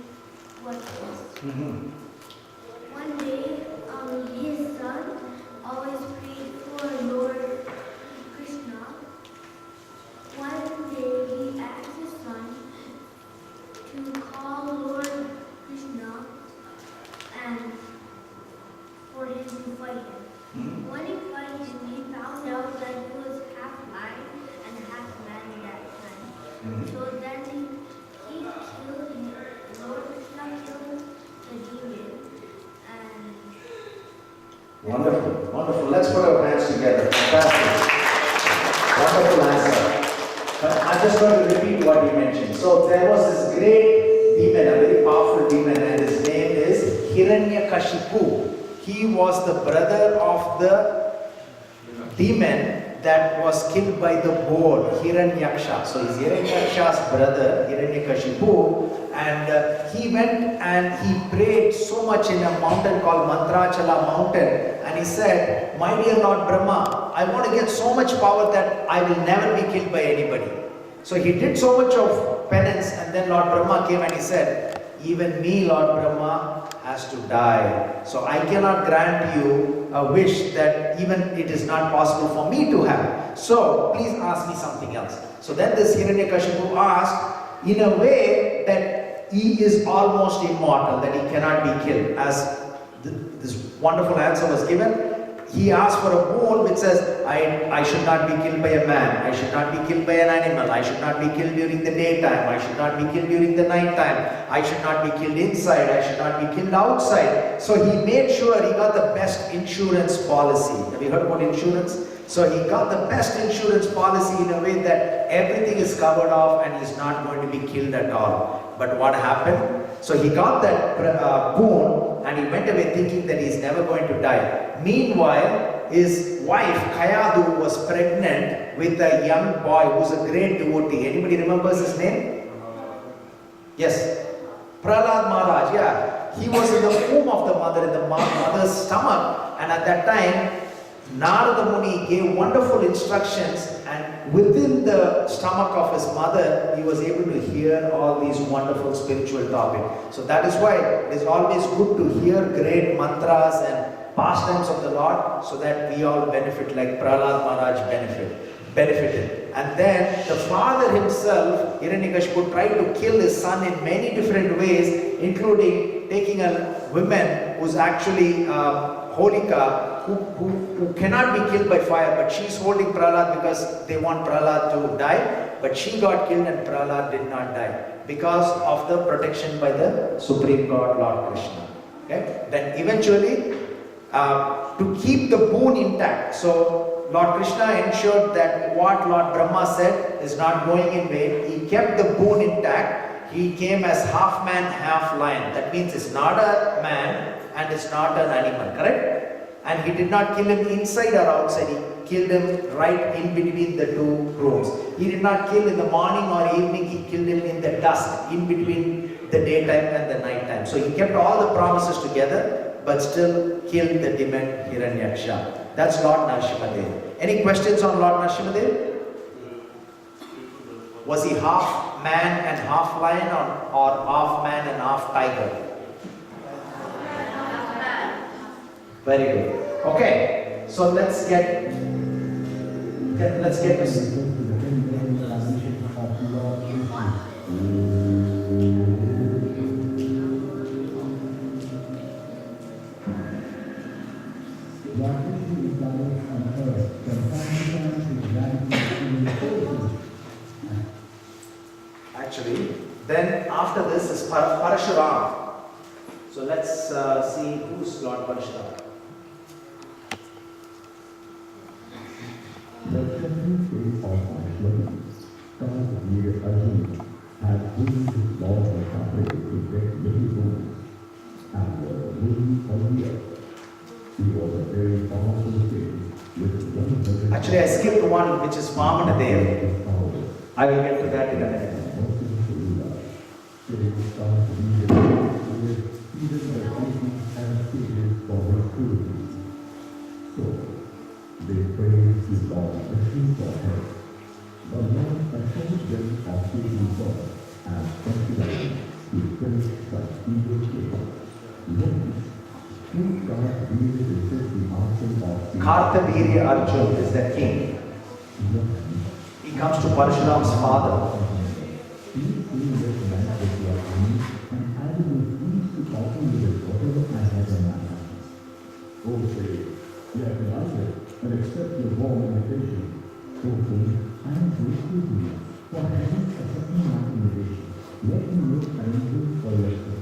Speaker 8: weapons. One day, his son always prayed for Lord Krishna. One day, he asked his son to call Lord Krishna and for him to fight him. When he fight him, he found out that he was half lion and half man at that time. So then he killed him. Lord Krishna killed the demon. And
Speaker 3: Wonderful, wonderful. Let's put our hands together. Fantastic. Wonderful answer. But I'm just going to repeat what you mentioned. So there was this great demon, a very powerful demon, and his name is Hiranyakashipu. He was the brother of the demon that was killed by the boar, Hiranyaksha. So he's Hiranyaksha's brother, Hiranyakashipu, and he went and he prayed so much in a mountain called Mantrachala mountain, and he said, "My dear Lord Brahma, I want to get so much power that I will never be killed by anybody." So he did so much of penance, and then Lord Brahma came and he said, "Even me, Lord Brahma, has to die. So I cannot grant you a wish that even it is not possible for me to have. So please ask me something else." So then this Hiranyakashipu asked in a way that he is almost immortal, that he cannot be killed. As this wonderful answer was given, he asked for a boon which says, I should not be killed by a man, I should not be killed by an animal, I should not be killed during the daytime, I should not be killed during the night time, I should not be killed inside, I should not be killed outside. So he made sure he got the best insurance policy. Have you heard about insurance? So he got the best insurance policy in a way that everything is covered off and he's not going to be killed at all. But what happened? So he got that boon and he went away thinking that he's never going to die. Meanwhile, his wife Kayadu was pregnant with a young boy who's a great devotee. Anybody remembers his name? Yes. Prahlad Maharaj, yeah. He was in the womb of the mother, in the mother's stomach, and at that time, Narada Muni gave wonderful instructions, and within the stomach of his mother, he was able to hear all these wonderful spiritual topics. So that is why it is always good to hear great mantras and pastimes of the Lord, so that we all benefit like Prahlad Maharaj benefited. And then the father himself, Hiranyakashipu, tried to kill his son in many different ways, including taking a woman who's actually Holika, who cannot be killed by fire, but she's holding Prahlad because they want Prahlad to die, but she got killed and Prahlad did not die because of the protection by the Supreme God, Lord Krishna. Okay? Then eventually, to keep the boon intact, so Lord Krishna ensured that what Lord Brahma said is not going in vain. He kept the boon intact. He came as half man, half lion. That means it's not a man and it's not an animal, correct? And he did not kill him inside or outside. He killed him right in between the two rooms. He did not kill in the morning or evening. He killed him in the dusk, in between the daytime and the nighttime. So he kept all the promises together, but still killed the demon Hiranyaksha. That's Lord Narasimhadev. Any questions on Lord Narasimhadev? Was he half man and half lion, or half man and half tiger? Very good. Okay, so let's get to see. Actually, then after this is Parashuram. So let's see who's Lord Parashuram.
Speaker 7: The 17th day of Ashwini, God near Arjuna had given his law of Kapil to get many boons and was ruling on the earth. He was a very powerful king with 100.
Speaker 3: Actually, I skipped one, which is Vamanadev. I will get to that in a minute.
Speaker 7: They praised the Lord Vishnu for her. The Lord assured them of his God and considered to praise such evil people. Notice, who God really received the answer of the
Speaker 3: Kartavirya Arjuna is the king. He comes to Parshuram's father.
Speaker 7: He recognized that you are me, and I will be pleased to offer you whatever I have in my hand. Oh, say, you have delighted and accept your warm invitation. O King, I am grateful to you for having accepted my invitation. Let me make arrangements for your stay.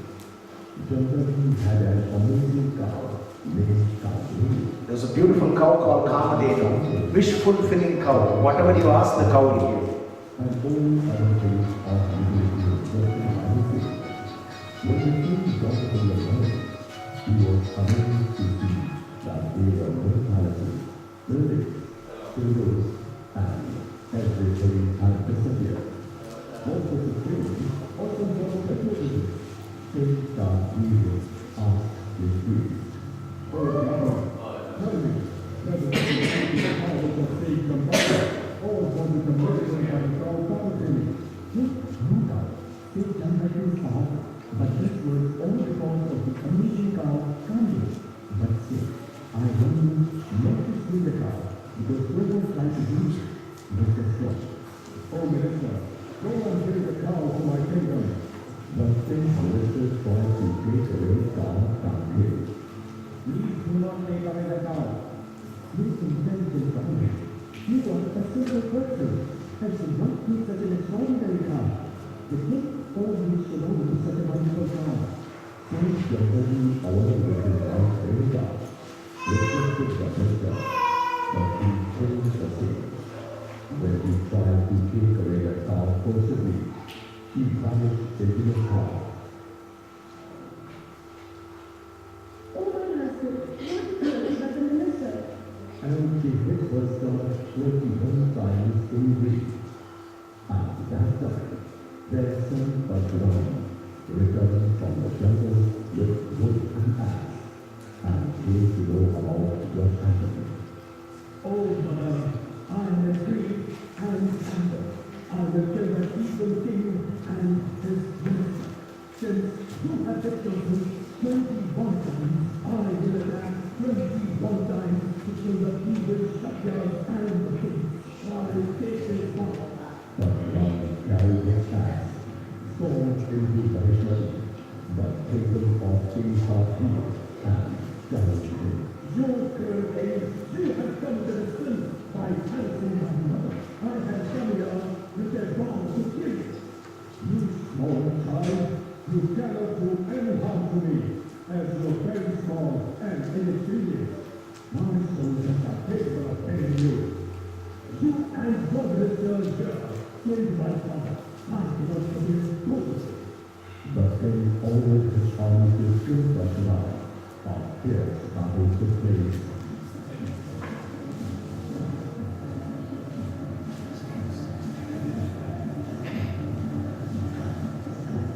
Speaker 7: Jandavi had an amazing cow named Kamadenu.
Speaker 3: There's a beautiful cow called Kamadenu, wish-fulfilling cow. Whatever you ask, the cow will give.
Speaker 7: And all other things of divinity working by the king. When the king got to the Lord, he was amazed to see that they were both palaces, buildings, tables, and everything had disappeared. What was the king? What was the security? King Kamadenu asked his priest, "Oh God, tell me, let the power of the faith come back. All for the conversion of the cow Kamadenu." No doubt, they done like his father, but this was all because of the amazing cow Kamadenu. But say, I want you not to see the cow, because no one tries to do it. Look at God. Oh, Minister, go and bring the cow to my kingdom. But then ministers tried to take away cow Kamadenu. Please do not take away the cow. Please intend to come here. You are a simple person. I should not be such an extraordinary cow. The king told me to know you such a wonderful cow. Since the person always was out very cow, reflected the minister, but he changed the scene. When he tried to take away the cow forcibly, he promised taking the cow.
Speaker 5: Oh, my master, what is the minister?
Speaker 7: And the hit was God 21 times in a week. At that time, their son Parashuram returned from the jungle with wood and axe, and came to know about what happened. since you have chosen 21 times, I will attack 21 times to show that he will shut down and the king. I will take his one. But God carried his fast, stormed into punishment, but taken off King's heart and judged him. Your curse is, you have committed a sin by answering my mother. I have come here with a wrong to kill it. You small child, you cannot do any harm to me, as you are very small and inexperienced. My soldiers are capable of killing you. You and your little girl killed my father. I cannot forgive both. But they always respond to kill Dasavatar. Our fears are also placed.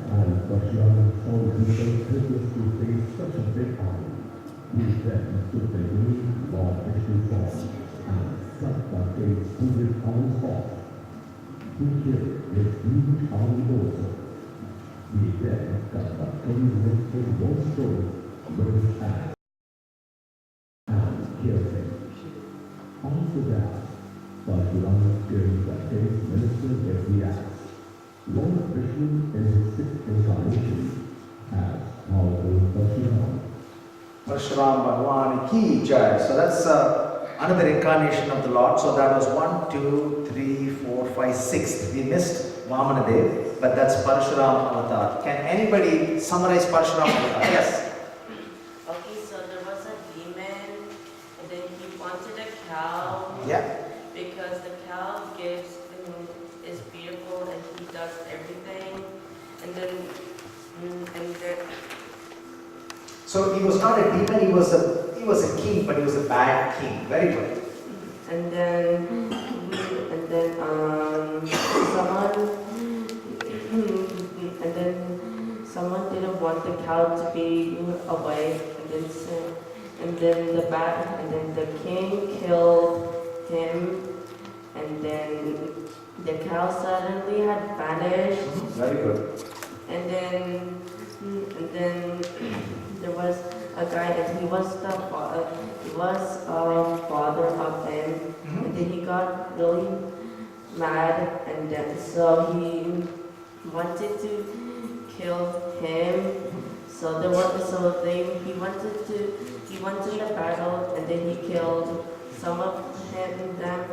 Speaker 7: And Dasavatar told himself helpless to face such a big army. He then took the green Lord Vishnu form and struck the gates 100 pounds off. He killed his huge army also. He then cut the king's neck with one stone with his axe and killed him. After that, Parshurama killed the king's minister with the axe. Lord Vishnu in his sixth incarnation as powerful Parshurama.
Speaker 3: Parshuram Bhagwan Ki Jai. So that's another incarnation of the Lord. So that was 1, 2, 3, 4, 5, 6. We missed Vamanadev, but that's Parshuram Avatar. Can anybody summarize Parshuram Avatar? Yes.
Speaker 9: Okay, so there was a demon, and then he wanted a cow.
Speaker 3: Yeah.
Speaker 9: Because the cow gives and is beautiful, and he does everything. And then.
Speaker 3: So he was not a demon, he was a king, but he was a bad king. Very good.
Speaker 9: And then someone didn't want the cow to be away, and then the king killed him, and then the cow suddenly had vanished.
Speaker 3: Very good.
Speaker 9: And then there was a guy, and he was a father of him, and then he got really mad, and then so he wanted to kill him. So he went to the battle, and then he killed some of them,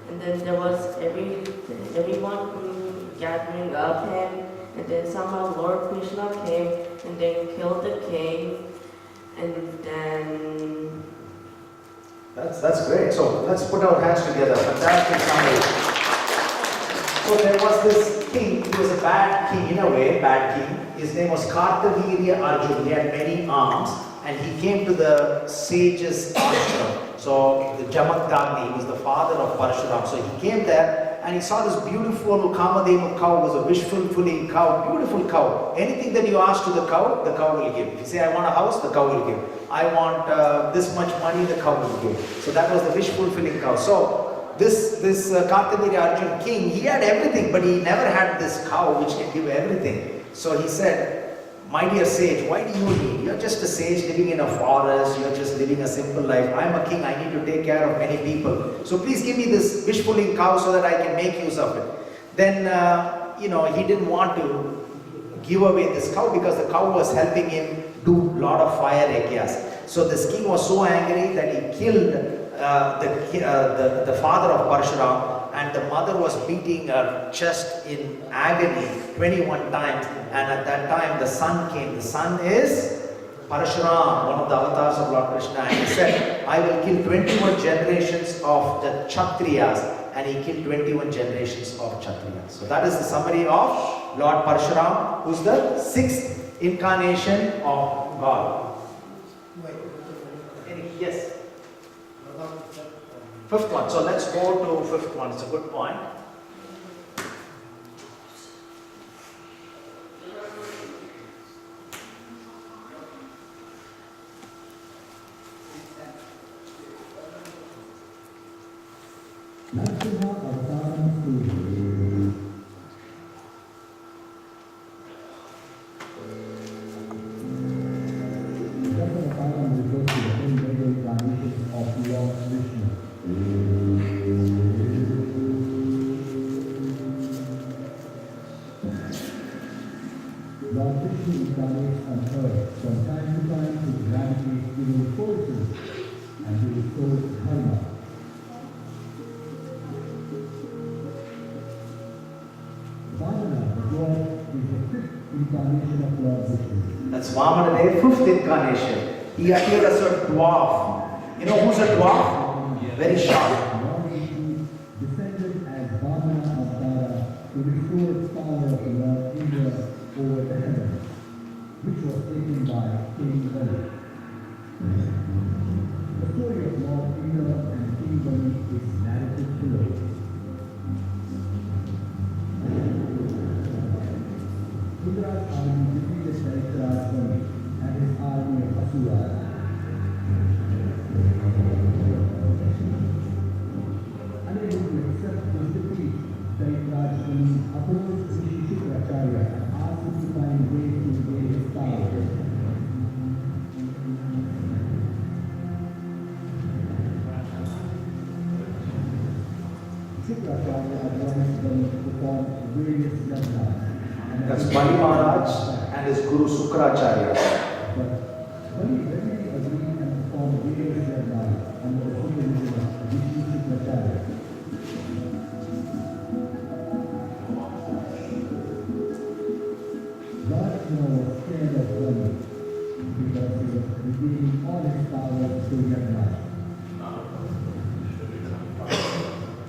Speaker 9: and then there was everyone gathering up him. And then somehow Lord Krishna came and then killed the king, and then...
Speaker 3: That's great. So let's put our hands together. Fantastic summary. So there was this king, he was a bad king, in a way, bad king. His name was Kartavirya Arjuna. He had many arms, and he came to the sage's ashram. So the Jamatagni, he was the father of Parshuram. So he came there, and he saw this beautiful Kamadeva cow. Was a wish-fulfilling cow, beautiful cow. Anything that you ask to the cow will give. If you say, I want a house, the cow will give. I want this much money, the cow will give. So that was the wish-fulfilling cow. So this Kartavirya Arjuna king, he had everything, but he never had this cow which can give everything. So he said, my dear sage, why do you need? You're just a sage living in a forest, you're just living a simple life. I'm a king, I need to take care of many people. So please give me this wish-fulfilling cow so that I can make use of it. Then, he didn't want to give away this cow because the cow was helping him do a lot of fire yajnas. So this king was so angry that he killed the father of Parshuram, and the mother was beating her chest in agony 21 times, and at that time the son came. The son is Parshuram, one of the avatars of Lord Krishna, and he said, I will kill 21 generations of the Kshatriyas, and he killed 21 generations of Kshatriyas. So that is the summary of Lord Parshuram, who is the 6th incarnation of God. Yes? 5th one. So let's go to 5th one. It's a good point.
Speaker 7: Lord Vishnu incarnates on earth from time to time to eradicate evil forces and to restore dharma. Vamana, the dwarf, is the fifth incarnation of Lord Vishnu.
Speaker 3: That's Vamana Day, fifth incarnation. He appeared as a dwarf. You know who's a dwarf? Very short.
Speaker 7: Lord Vishnu descended as Vamana Avtara to restore the power of the Lord Indra over the heavens, which was taken by King Bali. The story of Lord Indra and King Bali is narrated below. Indra's army defeated Dasavatar and his army of Asuras. Unable to accept his defeat, Dasavatar approached ISKCON and asked him to find ways to regain his power. ISKCON advised them to perform various yajnas.
Speaker 3: That's Bali Maharaj and his Guru Sukracharya.
Speaker 7: But Bali readily agreed and performed various yajnas under the supervision of ISKCON. Lord Indra was scared of Bali because he was revealing all his powers through yajnas.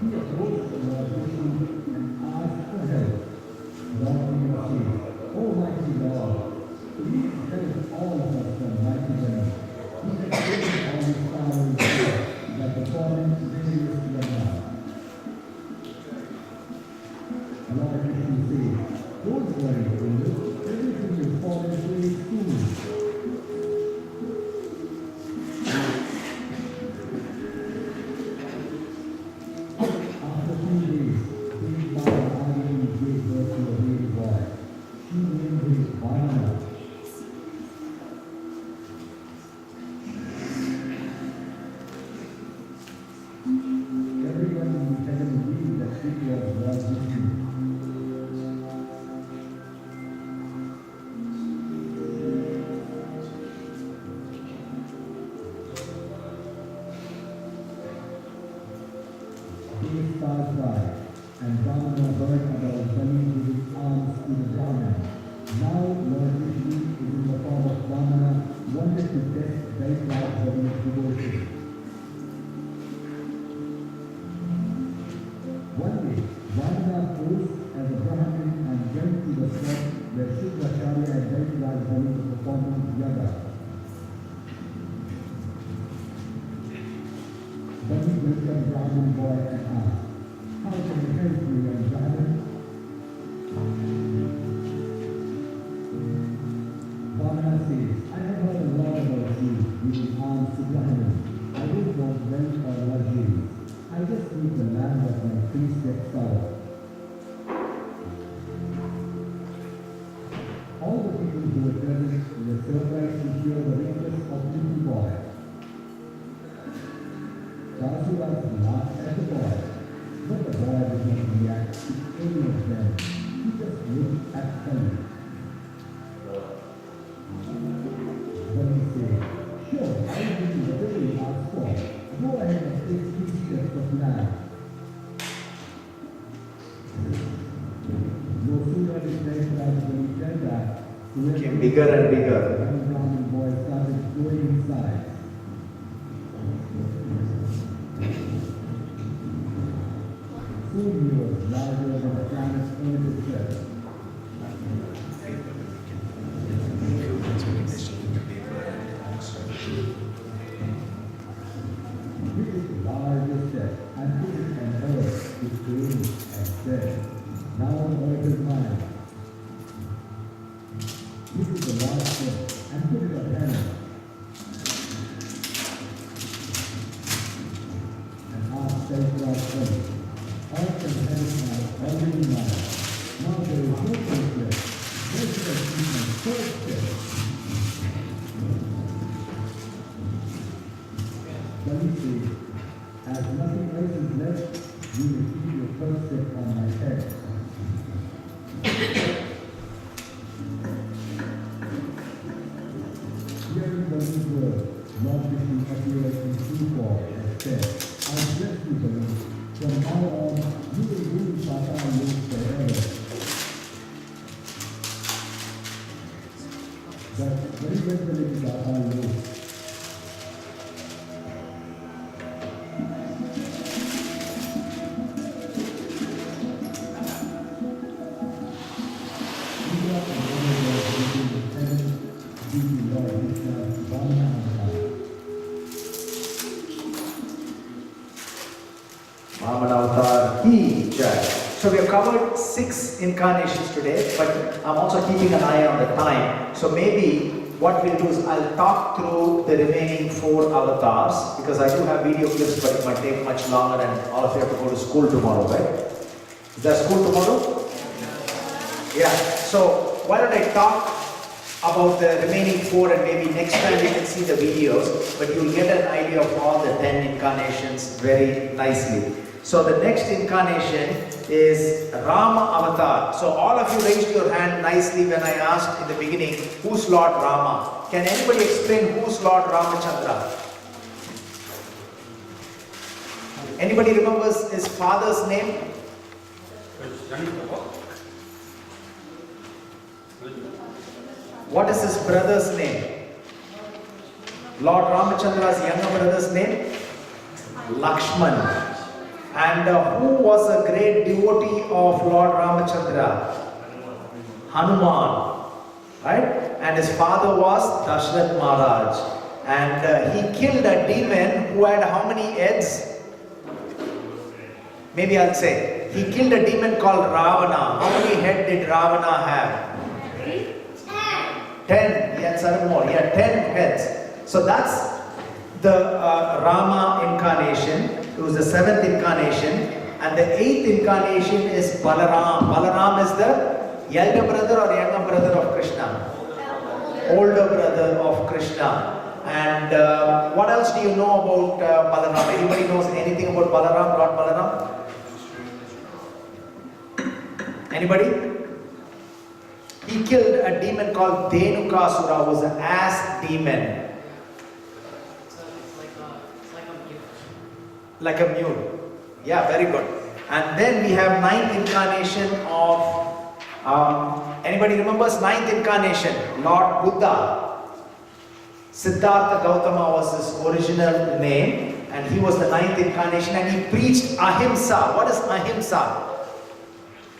Speaker 7: He approached Lord Vishnu and asked for help. Lord Indra said, "O mighty Lord, please help all of us from mighty Bali. He has given all his powers here by performing various yajnas." Lord Vishnu said, "Don't worry, Indra. Everything will fall in place soon." After 2 days, Queen Mara gave birth to a baby boy. She named him Vamana. Everyone in heaven believed that it was Lord Vishnu. Days passed by, and Vamana heard about Bali giving alms to the Brahmin. Now Lord Vishnu, in the form of Vamana, wanted to test Dasavatar Bali's devotion. One day, Vamana posed as a Brahmin and went to the spot where Shukracharya and Dasavatar Bali were performing yoga. Bali welcomed Brahmin boy and asked, "How can I help you, young Brahmin?" Vamana says, "I have heard a lot about you giving alms to Brahmin. I don't want wealth or luxury. I just need the land of my priest gets sour." All the people who were present were surprised to hear the request of the little boy. Dasavatar laughed at the boy, but the boy did not react to any of them. He just looked at Bali. Bali said, "Sure, I'll give you whatever you ask for. Go ahead and take 3 steps of land." No sooner did Dasavatar Bali said that,
Speaker 3: Became bigger and bigger.
Speaker 7: the young Brahmin boy started growing inside. Soon he was larger than the planet Earth itself. He took the largest step and put it on earth with grace and said, "Now earth is mine." He took the last step and put it on heaven and asked Dasavatar, "Earth and heaven are already mine. Now there is no place left. Where should I keep my first step?" Bali said, "As nothing else is left, you will keep your first step on my head." the word, Lord Vishnu appeared in true form and said, I bless you, Baloo. From now on, you will rule Patal Lok forever. But very well the little Patal Lok.
Speaker 3: Vamanavatar Ki Jai. So we have covered 6 incarnations today, but I'm also keeping an eye on the time. So maybe what we'll do is I'll talk through the remaining 4 avatars, because I do have video clips, but it might take much longer and all of you have to go to school tomorrow, right? Is there school tomorrow? Yeah. So why don't I talk about the remaining 4 and maybe next time you can see the videos, but you'll get an idea of all the 10 incarnations very nicely. So the next incarnation is Rama Avatar. So all of you raised your hand nicely when I asked in the beginning, who's Lord Rama? Can anybody explain who's Lord Ramachandra? Anybody remembers his father's name? What is his brother's name? Lord Ramachandra's younger brother's name? Lakshman. And who was a great devotee of Lord Ramachandra? Hanuman. Right? And his father was Dasavatar Maharaj. And he killed a demon who had how many heads? Maybe I'll say. He killed a demon called Ravana. How many heads did Ravana have? 10. He had 7 more. He had 10 heads. So that's the Rama incarnation. It was the 7th incarnation. And the 8th incarnation is Balaram. Balaram is the elder brother or younger brother of Krishna? Older brother of Krishna. And what else do you know about Balaram? Anybody knows anything about Balaram, Lord Balaram? Anybody? He killed a demon called Dhenukasura, who was an ass demon. Like a mule. Yeah, very good. And then we have 9th incarnation of, anybody remembers 9th incarnation? Lord Buddha. Siddhartha Gautama was his original name, and he was the 9th incarnation, and he preached ahimsa. What is ahimsa?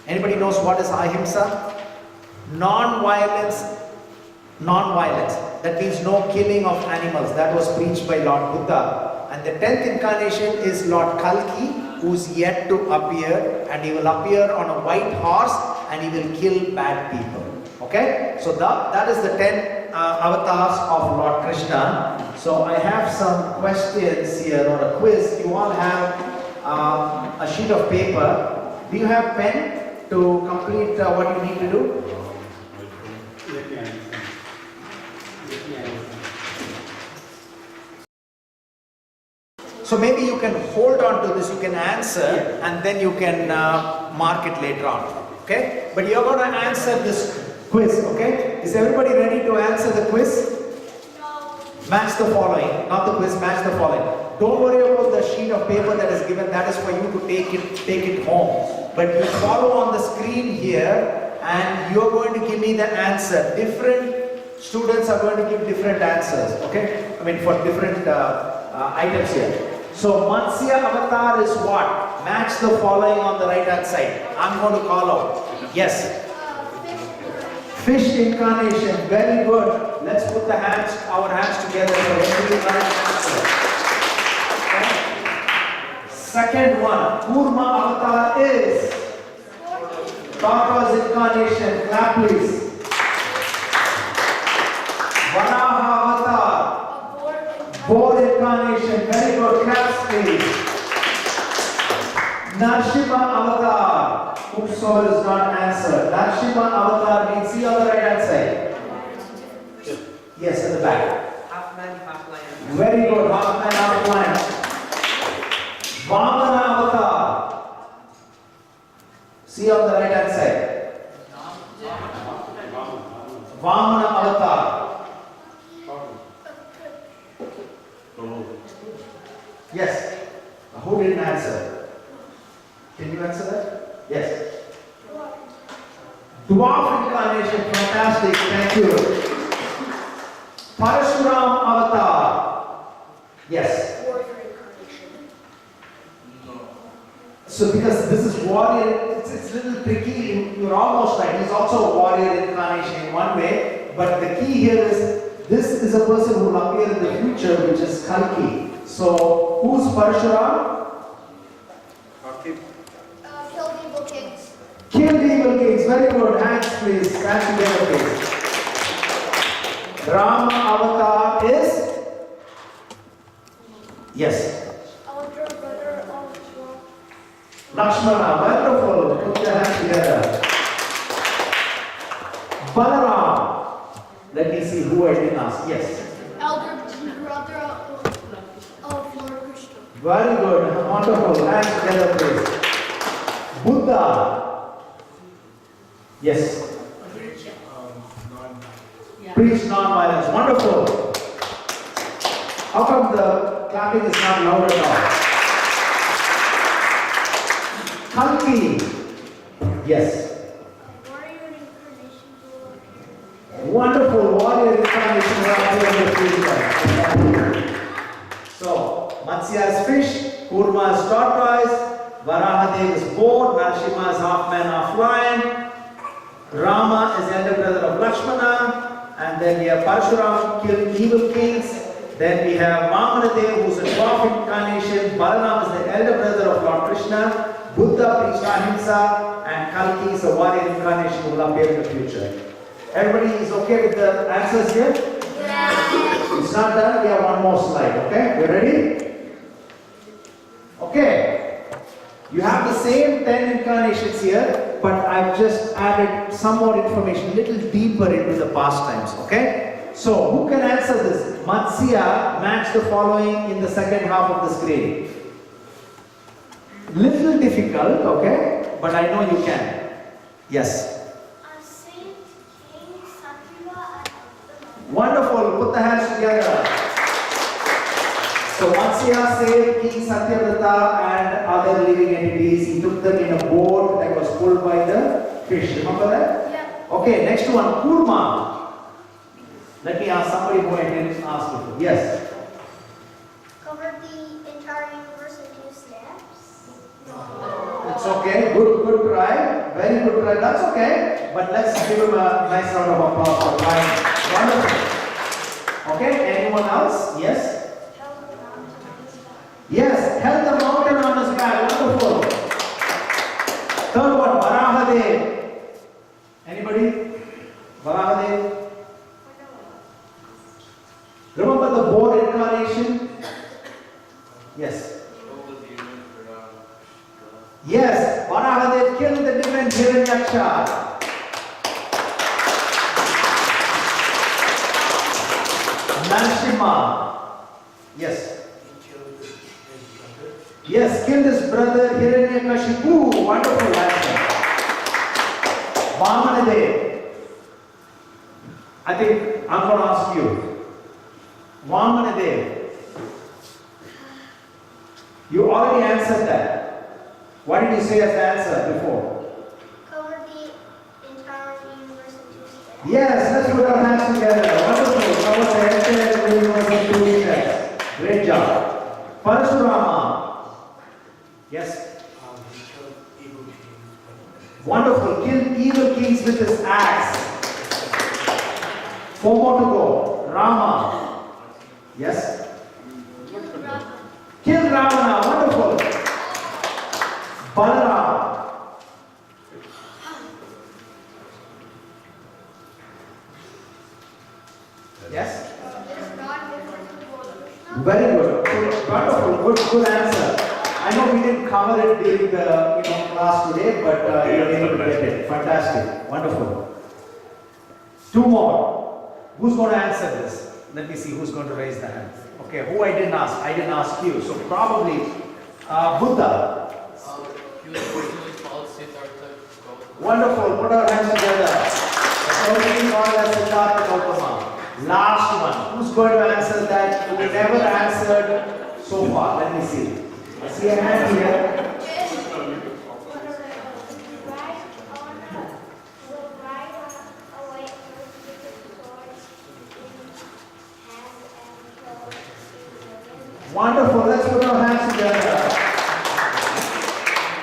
Speaker 3: Anybody knows what is ahimsa? Non-violence. Non-violence. That means no killing of animals. That was preached by Lord Buddha. And the 10th incarnation is Lord Kalki, who's yet to appear, and he will appear on a white horse and he will kill bad people. Okay? So that is the 10 avatars of Lord Krishna. So I have some questions here, or a quiz. You all have a sheet of paper. Do you have pen to complete what you need to do? So maybe you can hold on to this, you can answer, and then you can mark it later on. Okay? But you're going to answer this quiz. Okay? Is everybody ready to answer the quiz?
Speaker 2: No.
Speaker 3: Match the following. Not the quiz, match the following. Don't worry about the sheet of paper that is given. That is for you to take it home. But you follow on the screen here, and you're going to give me the answer. Different students are going to give different answers. Okay? I mean, for different items here. So Matsya Avatar is what? Match the following on the right hand side. I'm going to call out. Yes. Fish incarnation. Very good. Let's put our hands together for every right answer. Okay. Second one. Kurma Avatar is Tortoise incarnation. Clap please. Varaha Avatar. Boar incarnation, very good, claps please. Narsimha Avatar, whose soul is not answered. Narsimha Avatar means, see on the right hand side. Yes, in the back.
Speaker 9: Half man, half lion.
Speaker 3: Very good, half man, half lion. Vamana Avatar. See on the right hand side. Vamana Avatar. Who didn't answer? Can you answer that? Yes. Dwarf incarnation, fantastic, thank you. Parashuram avatar. Yes.
Speaker 2: Warrior incarnation.
Speaker 4: No.
Speaker 3: So because this is warrior, it's a little tricky. You're almost right. He's also a warrior incarnation in one way. But the key here is, this is a person who will appear in the future, which is Kalki. So, who's Parshuram?
Speaker 2: Kill evil kings.
Speaker 3: Kill the evil kings. Very good. Hands, please. Hands together, please. Ram avatar is? Yes.
Speaker 2: Elder brother of
Speaker 3: Lakshmana. Wonderful. Put your hands together. Balaram. Let me see who I didn't ask. Yes.
Speaker 2: elder brother of Lord Krishna.
Speaker 3: Very good. Wonderful. Hands together, please. Buddha. Yes. Preach non-violence. Wonderful. How come the clapping is not loud at all? Kalki. Yes.
Speaker 8: Warrior incarnation will appear.
Speaker 3: Wonderful warrior incarnation right here in the future. So, Matsya is fish, Kurma is tortoise, Varahadev is boar, Narasimha is half man, half lion, Rama is elder brother of Lakshmana, and then we have Parshuram, killed evil kings. Then we have Vamanadev, who is a dwarf incarnation, Balaram is the elder brother of Lord Krishna, Buddha preached ahimsa, and Kalki is a warrior incarnation who will appear in the future. Everybody is okay with the answers here?
Speaker 2: Yeah.
Speaker 3: It's not done, we have one more slide, okay? You ready? Okay. You have the same 10 incarnations here, but I've just added some more information, a little deeper into the pastimes, okay? So, who can answer this? Matsya, match the following in the second half of the screen. Little difficult, okay? But I know you can. Yes.
Speaker 8: Saint King Satyava and
Speaker 3: Wonderful. Put the hands together. So Matsya saved King Satyavrata and other living entities. He took them in a boat that was pulled by the fish. Remember that?
Speaker 2: Yeah.
Speaker 3: Okay, next one. Kurma. Let me ask somebody who I didn't ask before. Yes.
Speaker 2: Covered the entire universe in 2 steps.
Speaker 3: It's okay. Good try. Very good try. That's okay. But let's give him a nice round of applause for trying. Wonderful. Okay, anyone else? Yes? Yes, held the mountain on his back. Wonderful. Third one, Varahadev. Anybody? Varahadev? Remember the boar incarnation? Yes. Yes, Varahadev killed the demon Hiranyaksha. Narasimha. Yes. Yes, killed his brother Hiranyakashipu. Wonderful answer. Vamanadev. I think I'm going to ask you. Vamanadev. You already answered that. What did you say as the answer before?
Speaker 2: Covered the entire universe in 2 steps.
Speaker 3: Yes, let's put our hands together. Wonderful. Covered the entire universe in 2 steps. Great job. Parashurama. Yes. Wonderful. Killed evil kings with his axe. 4 more to go. Rama. Yes. Killed Ravana. Wonderful. Balaram. Yes. Very good. Wonderful. Good answer. I know we didn't cover it during the class today, but you were able to get it. Fantastic. Wonderful. 2 more. Who's going to answer this? Let me see who's going to raise the hand. Okay, who I didn't ask? I didn't ask you. So probably Buddha.
Speaker 4: He was originally called Siddhartha Gautama.
Speaker 3: Wonderful. Put our hands together. That's only called as Siddhartha Gautama. Last one. Who's going to answer that? Who never answered so far? Let me see. I see a hand here. Wonderful, let's put our hands together.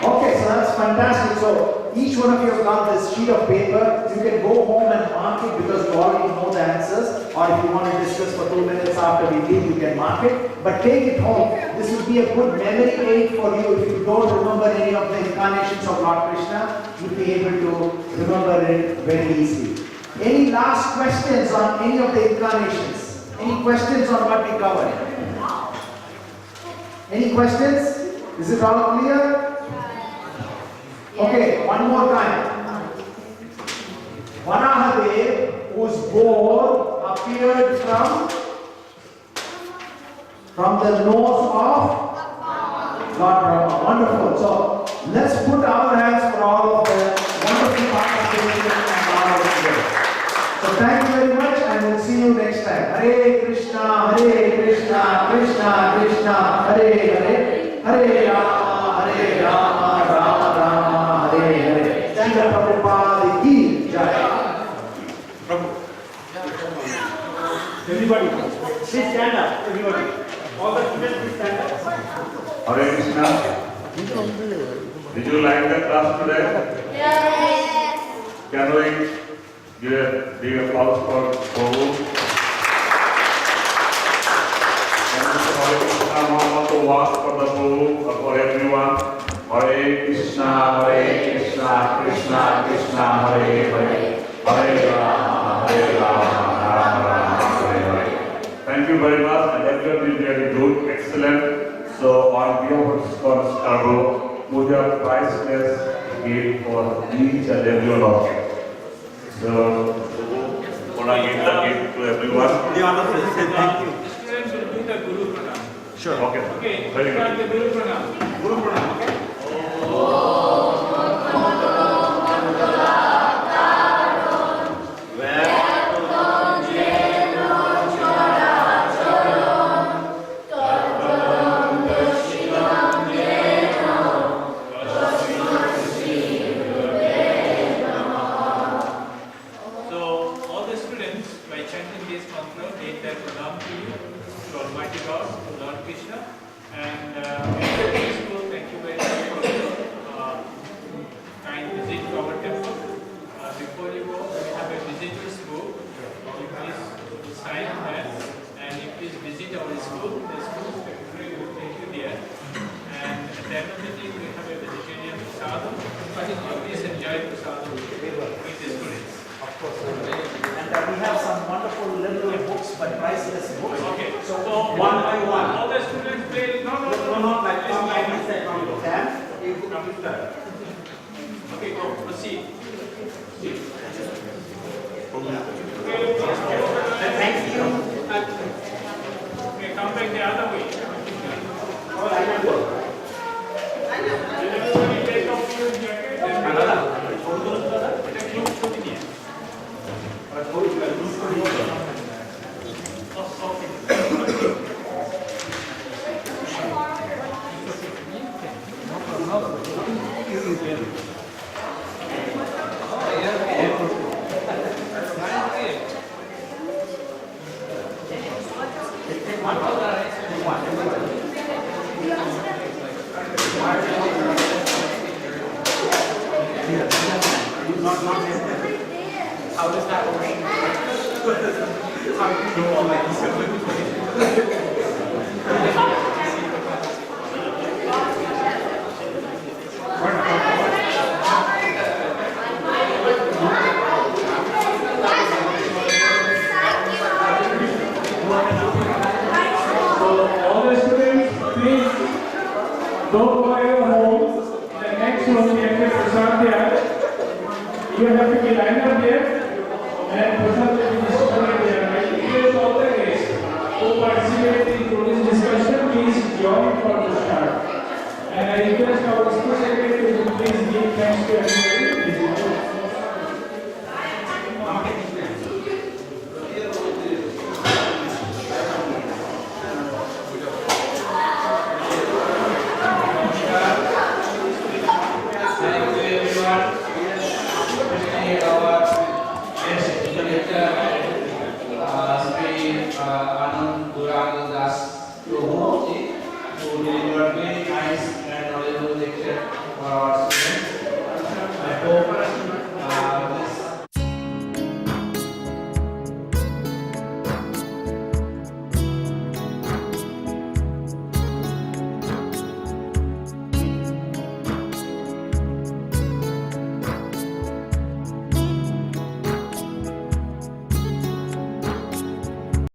Speaker 3: Okay, so that's fantastic. So each one of you have got this sheet of paper. You can go home and mark it because you already know the answers. Or if you want to discuss for 2 minutes after we leave, you can mark it. But take it home. This will be a good memory aid for you. If you don't remember any of the incarnations of Lord Krishna, you'll be able to remember it very easily. Any last questions on any of the incarnations? Any questions on what we covered? Any questions? Is it all clear? Okay, one more time. Varahadev, whose boar appeared from the nose of Lord Brahma. Wonderful. So let's put our hands for all of the wonderful participation and all of today. So thank you very much and we'll see you next time. Hare Krishna, Krishna Krishna, Hare Hare, Hare Rama, Rama Rama, Hare Hare. Srila Prabhupada ki Jai.
Speaker 1: Everybody, please stand up. Everybody. All the students, please stand up.
Speaker 10: Hare Krishna. Did you like the class today?
Speaker 2: Yes.
Speaker 10: Can we give a big applause for Prabhu? And Mr. Hare Krishna want to ask for the Prabhu or for everyone. Hare Krishna, Krishna Krishna, Hare Hare, Hare Rama, Rama Rama, Hare Hare. Thank you very much, and everyone is very good, excellent. So on behalf of ISKCON Scarborough, we have priceless gift for each and every one of you. So, want to give the gift to everyone?
Speaker 1: The honor to say thank you. Students will do the Guru Pranam.
Speaker 10: Sure. Okay.
Speaker 1: Okay.
Speaker 10: Very good.
Speaker 1: The Guru Pranam. Guru Pranam. Okay. And I request our school secretary to please give thanks to everyone.